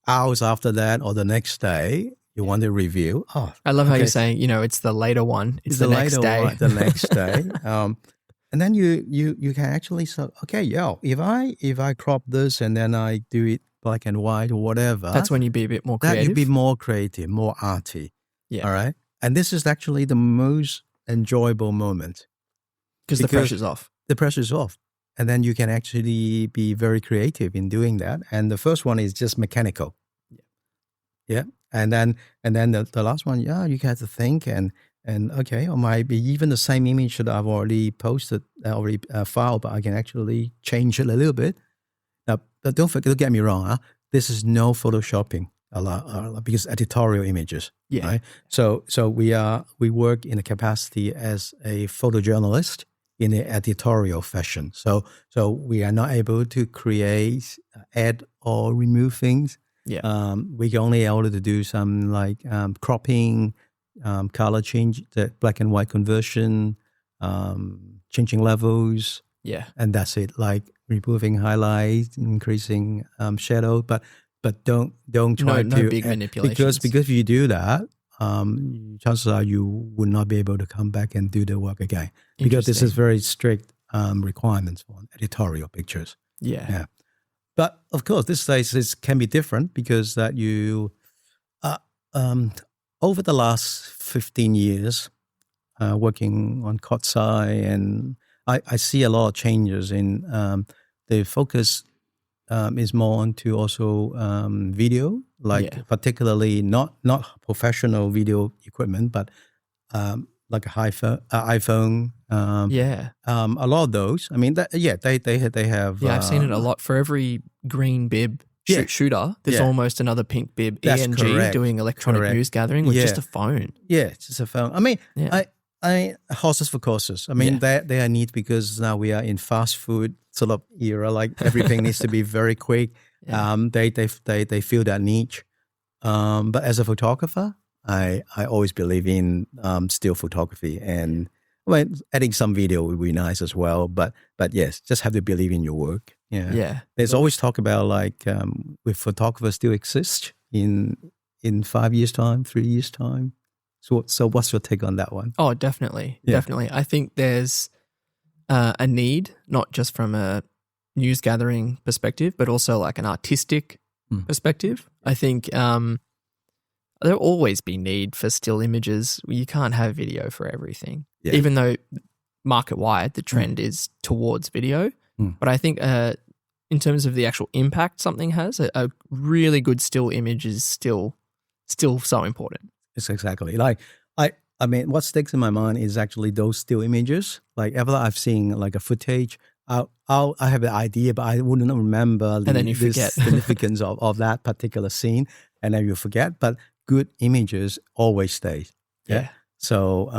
[SPEAKER 2] hours after that or the next day. You want to review. Oh,
[SPEAKER 1] I love how you're saying, it's the later one. It's the next day.
[SPEAKER 2] The next day. And then you can actually say, okay, if I crop this and then I do it black and white or whatever.
[SPEAKER 1] That's when you be a bit more creative.
[SPEAKER 2] You'd be more creative, more arty. Yeah. All right. And this is actually the most enjoyable moment.
[SPEAKER 1] Because the pressure's off.
[SPEAKER 2] The pressure's off. And then you can actually be very creative in doing that. And the first one is just mechanical. Yeah. And then the last one, you have to think and okay, or maybe even the same image that I've already posted, filed, but I can actually change it a little bit. Now, but don't get me wrong, this is no photoshopping a lot because editorial images.
[SPEAKER 1] Yeah.
[SPEAKER 2] Right? So we work in a capacity as a photojournalist in the editorial fashion. So we are not able to create, add or remove things.
[SPEAKER 1] Yeah.
[SPEAKER 2] We can only able to do some like cropping, color change, the black and white conversion, changing levels.
[SPEAKER 1] Yeah.
[SPEAKER 2] And that's it. Like removing highlights, increasing shadow, but don't try
[SPEAKER 1] no
[SPEAKER 2] to
[SPEAKER 1] big manipulations.
[SPEAKER 2] because if you do that, chances are you would not be able to come back and do the work again because this is very strict requirements for editorial pictures.
[SPEAKER 1] Yeah.
[SPEAKER 2] But of course, this can be different because that you over the last 15 years working on Kotsai, and I see a lot of changes in the focus is more onto also video, like particularly not professional video equipment, but like a iPhone. A lot of those. I mean, they have.
[SPEAKER 1] Yeah, I've seen it a lot. For every green bib shooter, there's almost another pink bib.
[SPEAKER 2] That's
[SPEAKER 1] ENG
[SPEAKER 2] correct.
[SPEAKER 1] doing electronic news gathering with just a phone.
[SPEAKER 2] Yeah, it's just a phone. I mean, I horses for courses. I mean, they are neat because now we are in fast food sort of era. Like everything needs to be very quick. They feel that niche. But as a photographer, I always believe in still photography, and adding some video would be nice as well. But yes, just have to believe in your work. Yeah. There's always talk about like will photographers still exist in 5 years' time, 3 years' time? So what's your take on that one?
[SPEAKER 1] Oh, definitely. Definitely. I think there's a need, not just from a news gathering perspective, but also like an artistic perspective. I think there'll always be need for still images. You can't have video for everything, even though market-wide the trend is towards video. But I think in terms of the actual impact something has, a really good still image is still so important.
[SPEAKER 2] It's exactly like I mean, what sticks in my mind is actually those still images. Like ever I've seen like a footage, I have an idea, but I wouldn't remember the significance of that particular scene, and then you forget. But good images always stay. Yeah. So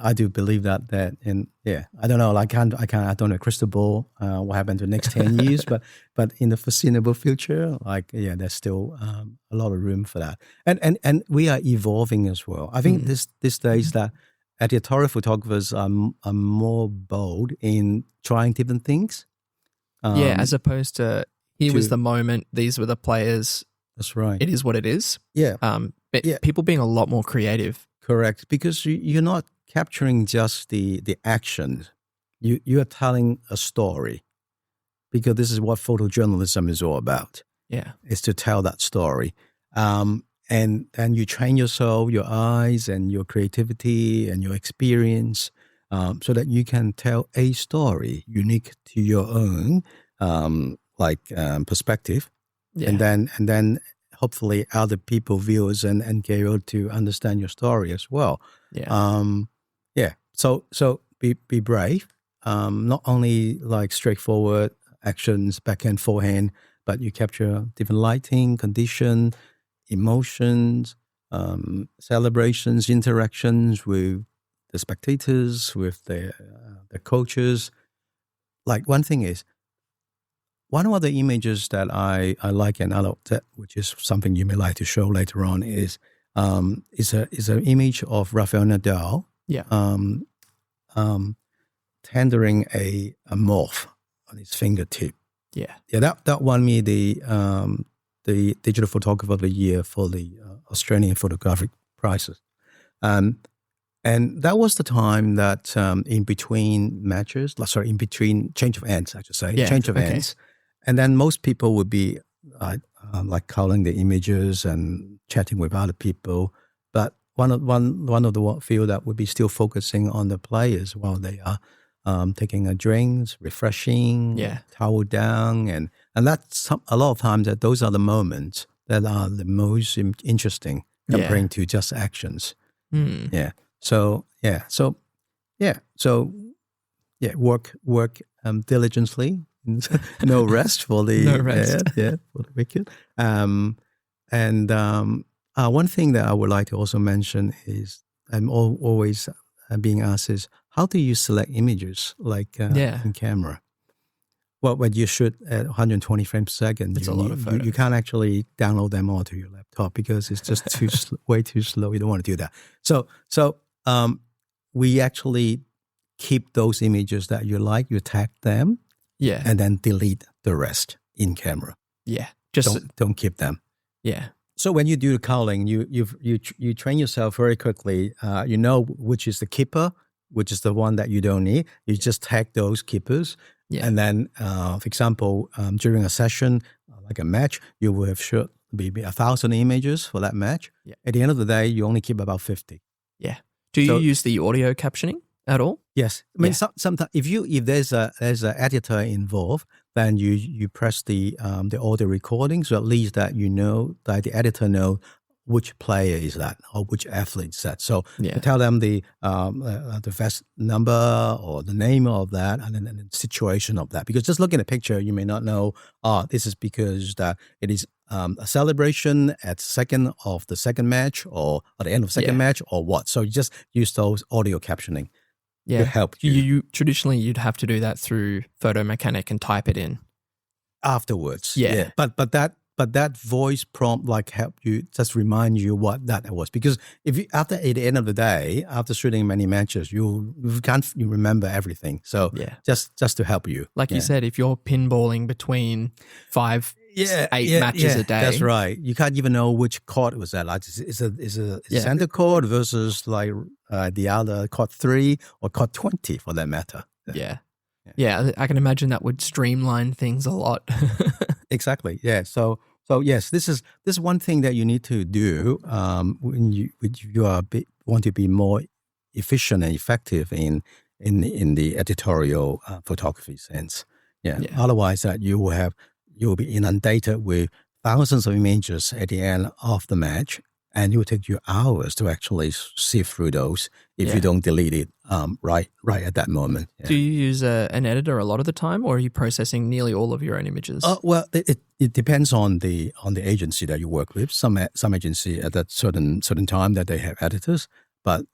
[SPEAKER 2] I do believe that in I don't know. I don't know crystal ball. What happened to the next 10 years, but in the foreseeable future, like there's still a lot of room for that. And we are evolving as well. I think these days that editorial photographers are more bold in trying different things.
[SPEAKER 1] As opposed to here was the moment. These were the players.
[SPEAKER 2] That's right.
[SPEAKER 1] It is what it is.
[SPEAKER 2] Yeah.
[SPEAKER 1] People being a lot more creative.
[SPEAKER 2] Correct, because you're not capturing just the action. You are telling a story, because this is what photojournalism is all about.
[SPEAKER 1] Yeah,
[SPEAKER 2] is to tell that story, and you train yourself, your eyes, and your creativity and your experience, so that you can tell a story unique to your own, perspective, and then. Hopefully other people, viewers, and get able to understand your story as well. So be brave. Not only like straightforward actions, backhand, forehand, but you capture different lighting, condition, emotions, celebrations, interactions with the spectators, with the coaches. Like one thing is, one of the images that I like and I love, which is something you may like to show later on, is an image of Rafael Nadal tendering a morph on his fingertip. That won me the digital photographer of the year for the Australian Photographic Prizes, and that was the time that in between change of ends, I should say, change of ends. And then most people would be like culling the images and chatting with other people. But one of the few that would be still focusing on the players while they are taking a drink, refreshing, towel down, and that's a lot of times that those are the moments that are the most interesting comparing to just actions. Yeah. So work diligently. No rest for the
[SPEAKER 1] No rest.
[SPEAKER 2] for the wicked. One thing that I would like to also mention is I'm always being asked is how do you select images like in camera? Well, when you shoot at 120 frames per second,
[SPEAKER 1] it's a lot of photos.
[SPEAKER 2] You can't actually download them all to your laptop because it's just way too slow. You don't want to do that. So we actually keep those images that you like, you tag them, and then delete the rest in camera.
[SPEAKER 1] Yeah,
[SPEAKER 2] don't keep them.
[SPEAKER 1] Yeah.
[SPEAKER 2] So when you do the culling, you train yourself very quickly. You know which is the keeper, which is the one that you don't need. You just tag those keepers. Yeah. And then, for example, during a session, like a match, you will have shot maybe 1,000 images for that match. Yeah. At the end of the day, you only keep about 50.
[SPEAKER 1] Yeah. Do you use the audio captioning at all?
[SPEAKER 2] Yes. I mean, sometimes if there's an editor involved, then you press the audio recording, so at least that that the editor know which player is that or which athlete is that. So you tell them the vest number or the name of that and then the situation of that. Because just looking at a picture, you may not know, this is because that it is a celebration at second of the second match or at the end of second match or what. So you just use those audio captioning to help you.
[SPEAKER 1] You traditionally, you'd have to do that through Photo Mechanic and type it in.
[SPEAKER 2] Afterwards. Yeah. But that voice prompt help you, just remind you what that was. Because if you, at the end of the day, after shooting many matches, you can't remember everything. So just to help you.
[SPEAKER 1] Like you said, if you're pinballing between 8 matches a day.
[SPEAKER 2] That's right. You can't even know which chord was that. Like is a center chord versus the other chord 3 or chord 20 for that matter.
[SPEAKER 1] Yeah, I can imagine that would streamline things a lot.
[SPEAKER 2] Exactly. Yeah. So yes, this is one thing that you need to do when you want to be more efficient and effective in the editorial photography sense. Yeah. Otherwise, that you will be inundated with thousands of images at the end of the match, and it will take you hours to actually sift through those if you don't delete it right at that moment. Yeah.
[SPEAKER 1] Do you use an editor a lot of the time, or are you processing nearly all of your own images?
[SPEAKER 2] Well, it depends on the agency that you work with. Some agency at that certain time that they have editors, but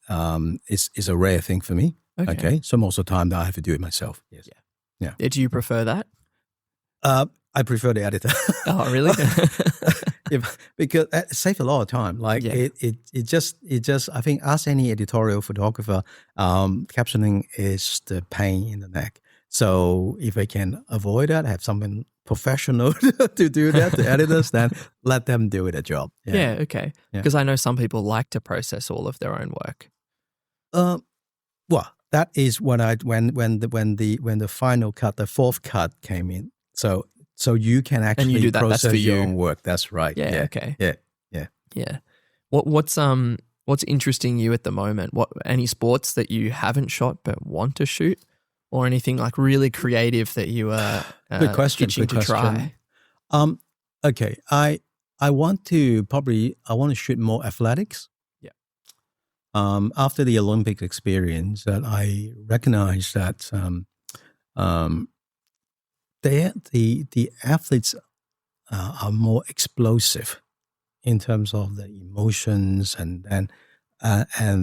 [SPEAKER 2] it's a rare thing for me. Okay. So most of the time I have to do it myself. Yes. Yeah.
[SPEAKER 1] Do you prefer that?
[SPEAKER 2] I prefer the editor.
[SPEAKER 1] Oh, really?
[SPEAKER 2] Because it saves a lot of time. It just I think ask any editorial photographer, captioning is the pain in the neck. So if I can avoid that, have someone professional to do that, the editors, then let them do it a job.
[SPEAKER 1] Yeah, okay. Because I know some people like to process all of their own work.
[SPEAKER 2] Well, that is when the final cut, the fourth cut came in. So you can actually
[SPEAKER 1] you do that,
[SPEAKER 2] process your own work. That's right.
[SPEAKER 1] Yeah. Okay.
[SPEAKER 2] Yeah.
[SPEAKER 1] What's interesting you at the moment? Any sports that you haven't shot but want to shoot, or anything really creative that you are itching to try?
[SPEAKER 2] Okay. I want to shoot more athletics. Yeah. After the Olympic experience, that I recognize that the athletes are more explosive in terms of the emotions and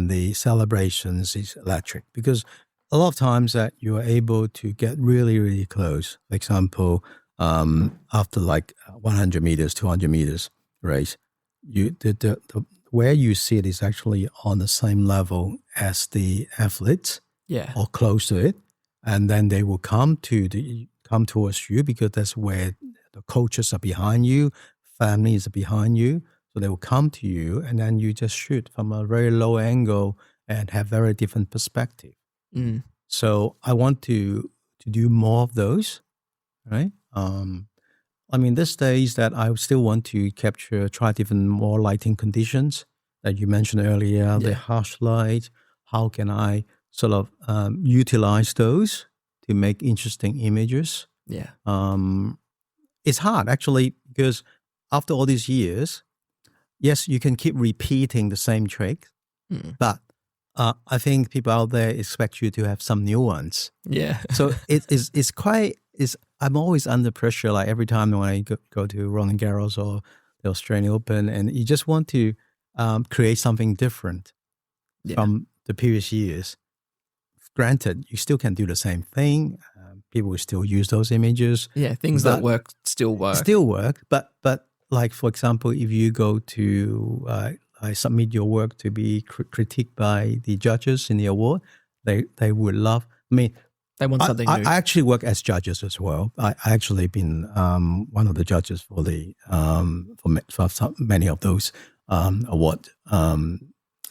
[SPEAKER 2] the celebrations is electric, because a lot of times that you are able to get really, really close. For example, after 100 meters, 200 meters race, the where you sit is actually on the same level as the athletes, or close to it, and then they will come towards you because that's where the coaches are behind you, families are behind you. So they will come to you, and then you just shoot from a very low angle and have very different perspective.
[SPEAKER 1] Mm.
[SPEAKER 2] So I want to do more of those, right? These days that I still want to try different more lighting conditions that you mentioned earlier, the harsh light. How can I sort of utilize those to make interesting images?
[SPEAKER 1] Yeah.
[SPEAKER 2] It's hard actually, because after all these years, yes, you can keep repeating the same trick, but I think people out there expect you to have some new ones.
[SPEAKER 1] Yeah.
[SPEAKER 2] So it's quite. I'm always under pressure. Like every time when I go to Roland Garros or the Australian Open, and you just want to create something different from the previous years. Granted, you still can do the same thing. People will still use those images.
[SPEAKER 1] Yeah, things that work still work.
[SPEAKER 2] Still work, but like for example, if you go to I submit your work to be critiqued by the judges in the award, they would love. I mean,
[SPEAKER 1] they want something new.
[SPEAKER 2] I actually work as judges as well. I actually been one of the judges for the for many of those award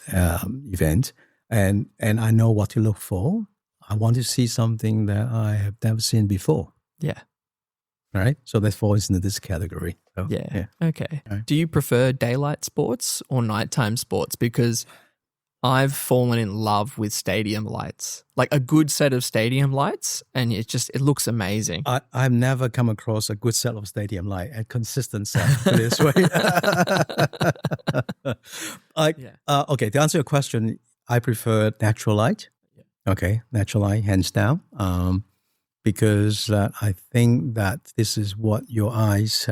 [SPEAKER 2] events, and I know what to look for. I want to see something that I have never seen before.
[SPEAKER 1] Yeah.
[SPEAKER 2] All right. So that falls into this category. So,
[SPEAKER 1] yeah. Okay. Right. Do you prefer daylight sports or nighttime sports? Because I've fallen in love with stadium lights, like a good set of stadium lights, and it looks amazing.
[SPEAKER 2] I've never come across a good set of stadium light, a consistent set this way. Okay, to answer your question, I prefer natural light. Okay, natural light, hands down, because I think that this is what your eyes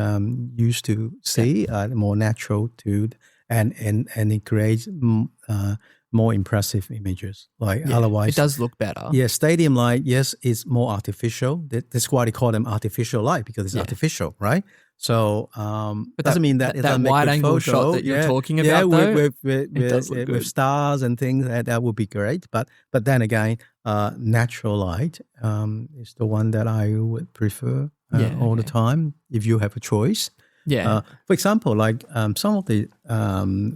[SPEAKER 2] used to see, more natural to, and it creates more impressive images. Otherwise,
[SPEAKER 1] it does look better.
[SPEAKER 2] Yeah, stadium light, yes, is more artificial. That's why they call them artificial light, because it's artificial, right? So, it doesn't mean that
[SPEAKER 1] wide angle shot that you're talking about, though,
[SPEAKER 2] with stars and things, that would be great. But then again, natural light is the one that I would prefer all the time if you have a choice.
[SPEAKER 1] Yeah.
[SPEAKER 2] For example, like some of the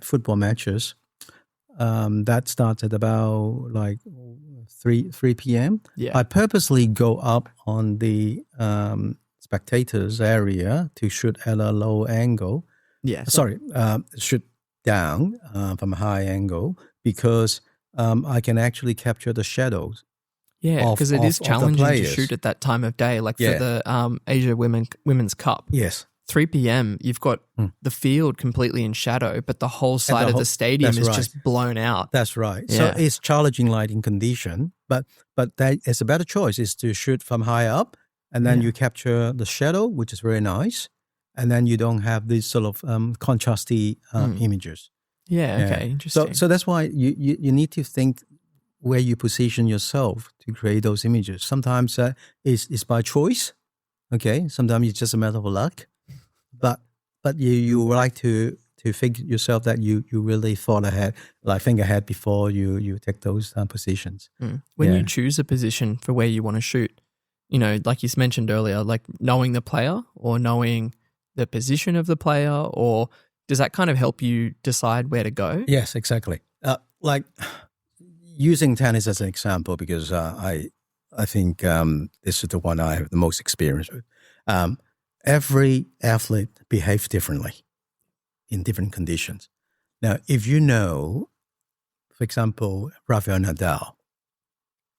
[SPEAKER 2] football matches that starts at about like 3 p.m.
[SPEAKER 1] Yeah.
[SPEAKER 2] I purposely go up on the spectators area to shoot at a low angle.
[SPEAKER 1] Yeah.
[SPEAKER 2] Shoot down from a high angle, because I can actually capture the shadows.
[SPEAKER 1] Yeah, because it is challenging to shoot at that time of day, like for the Asia Women's Cup.
[SPEAKER 2] Yes.
[SPEAKER 1] 3 p.m., you've got the field completely in shadow, but the whole side of the stadium is just blown out.
[SPEAKER 2] That's right.
[SPEAKER 1] Yeah.
[SPEAKER 2] So it's challenging lighting condition, but that is a better choice, is to shoot from high up, and then you capture the shadow, which is very nice, and then you don't have these sort of contrasty images.
[SPEAKER 1] Yeah, okay, interesting.
[SPEAKER 2] So that's why you need to think where you position yourself to create those images. Sometimes it's by choice, okay? Sometimes it's just a matter of luck. But you like to think yourself that you really thought ahead, like think ahead before you take those positions.
[SPEAKER 1] When you choose a position for where you want to shoot, like you mentioned earlier, like knowing the player or knowing the position of the player, or does that kind of help you decide where to go?
[SPEAKER 2] Yes, exactly. Like using tennis as an example, because I think this is the one I have the most experience with. Every athlete behaves differently in different conditions. Now, if you know, for example, Rafael Nadal,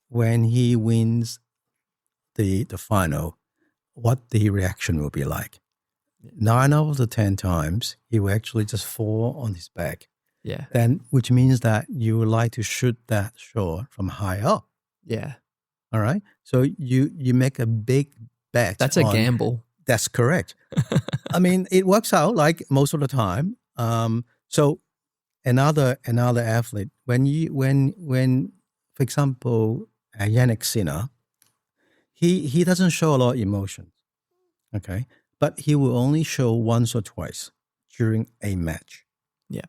[SPEAKER 2] when he wins the final, what the reaction will be like. 9 out of the 10 times, he will actually just fall on his back.
[SPEAKER 1] Yeah.
[SPEAKER 2] Then, which means that you would like to shoot that shot from high up.
[SPEAKER 1] Yeah. All
[SPEAKER 2] right. So you make a big bet.
[SPEAKER 1] That's a gamble.
[SPEAKER 2] That's correct. I mean, it works out like most of the time. So another athlete, when for example, Yannick Sinner, he doesn't show a lot of emotion, okay, but he will only show once or twice during a match.
[SPEAKER 1] Yeah,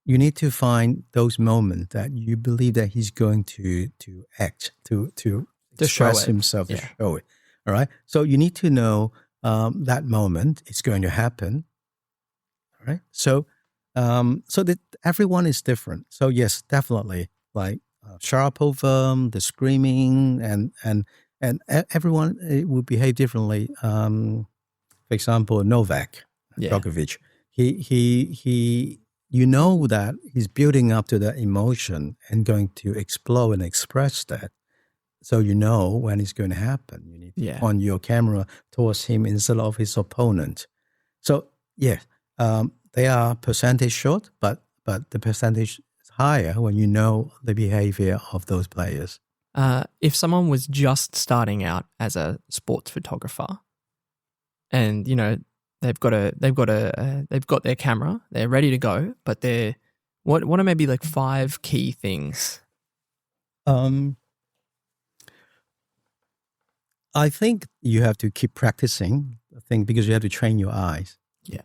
[SPEAKER 2] you need to find those moments that you believe that he's going to act to express himself, to show it. All right, so you need to know. That moment is going to happen, right? So that everyone is different. So yes, definitely, like Sharapova, the screaming, and everyone will behave differently. For example, Novak Djokovic, he, you know that he's building up to that emotion and going to explode and express that. So you know when it's going to happen. You need to point your camera towards him instead of his opponent. So, yeah, they are percentage short, but the percentage is higher when you know the behavior of those players.
[SPEAKER 1] If someone was just starting out as a sports photographer, and they've got their camera, they're ready to go, but what are maybe like 5 key things?
[SPEAKER 2] I think you have to keep practicing. I think because you have to train your eyes.
[SPEAKER 1] Yeah.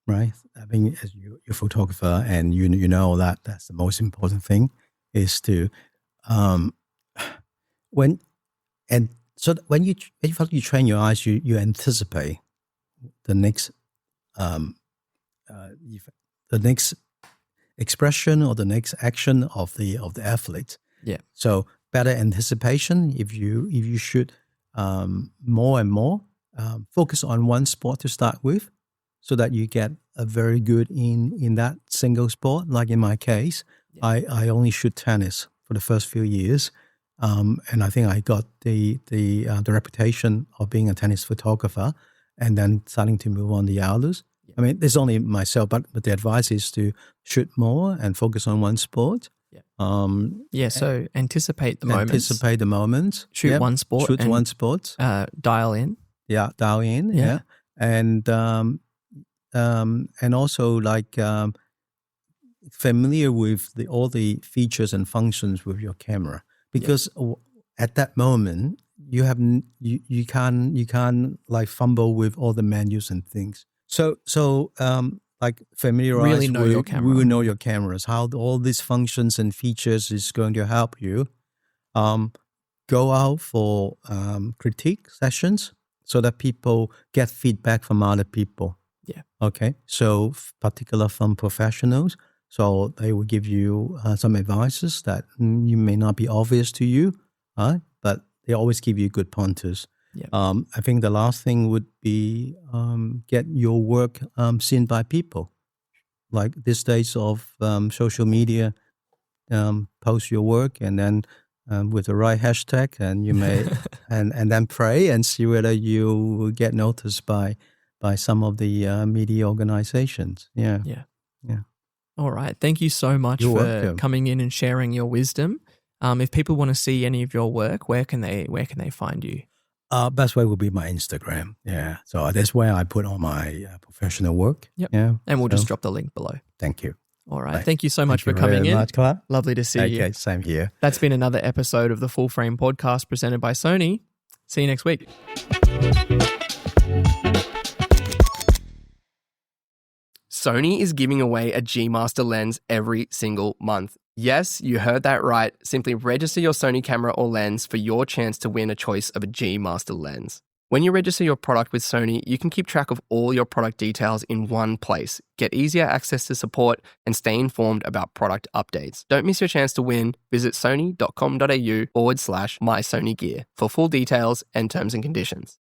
[SPEAKER 2] Right. I mean, as you're a photographer, and you know that's the most important thing is to when you train your eyes, you anticipate the next expression or the next action of the athlete.
[SPEAKER 1] Yeah.
[SPEAKER 2] So better anticipation. If you should more and more focus on one sport to start with, so that you get a very good in that single sport. Like in my case, yeah. I only shoot tennis for the first few years, and I think I got the reputation of being a tennis photographer, and then starting to move on the others. Yeah. I mean, it's only myself, but the advice is to shoot more and focus on one sport.
[SPEAKER 1] Yeah. So anticipate the moments.
[SPEAKER 2] Anticipate the moments.
[SPEAKER 1] Shoot one sport.
[SPEAKER 2] Shoot one sport.
[SPEAKER 1] Dial in.
[SPEAKER 2] Yeah, dial in. Yeah. And also familiar with all the features and functions with your camera, because at that moment you can't like fumble with all the menus and things. So like familiarize
[SPEAKER 1] really know your camera.
[SPEAKER 2] Really know your cameras, how all these functions and features is going to help you. Go out for critique sessions so that people get feedback from other people.
[SPEAKER 1] Yeah.
[SPEAKER 2] Okay. So particular from professionals, so they will give you some advices that you may not be obvious to you, but they always give you good pointers.
[SPEAKER 1] Yeah.
[SPEAKER 2] I think the last thing would be get your work seen by people. Like these days of social media, post your work and then with the right hashtag, and you may and then pray and see whether you will get noticed by some of the media organizations. Yeah.
[SPEAKER 1] All right. Thank you so much
[SPEAKER 2] You're
[SPEAKER 1] for
[SPEAKER 2] welcome.
[SPEAKER 1] Coming in and sharing your wisdom. If people want to see any of your work, where can they find you?
[SPEAKER 2] Best way would be my Instagram. Yeah. So that's where I put all my professional work.
[SPEAKER 1] Yep.
[SPEAKER 2] Yeah.
[SPEAKER 1] And we'll just drop the link below.
[SPEAKER 2] Thank you.
[SPEAKER 1] All right.
[SPEAKER 2] Bye.
[SPEAKER 1] Thank you so much for coming in.
[SPEAKER 2] Much, Clark.
[SPEAKER 1] Lovely to see you.
[SPEAKER 2] Okay, same here.
[SPEAKER 1] That's been another episode of the Full Frame Podcast presented by Sony. See you next week. Sony is giving away a G Master lens every single month. Yes, you heard that right. Simply register your Sony camera or lens for your chance to win a choice of a G Master lens. When you register your product with Sony, you can keep track of all your product details in one place, get easier access to support, and stay informed about product updates. Don't miss your chance to win. Visit sony.com.au/mysonygear for full details and terms and conditions.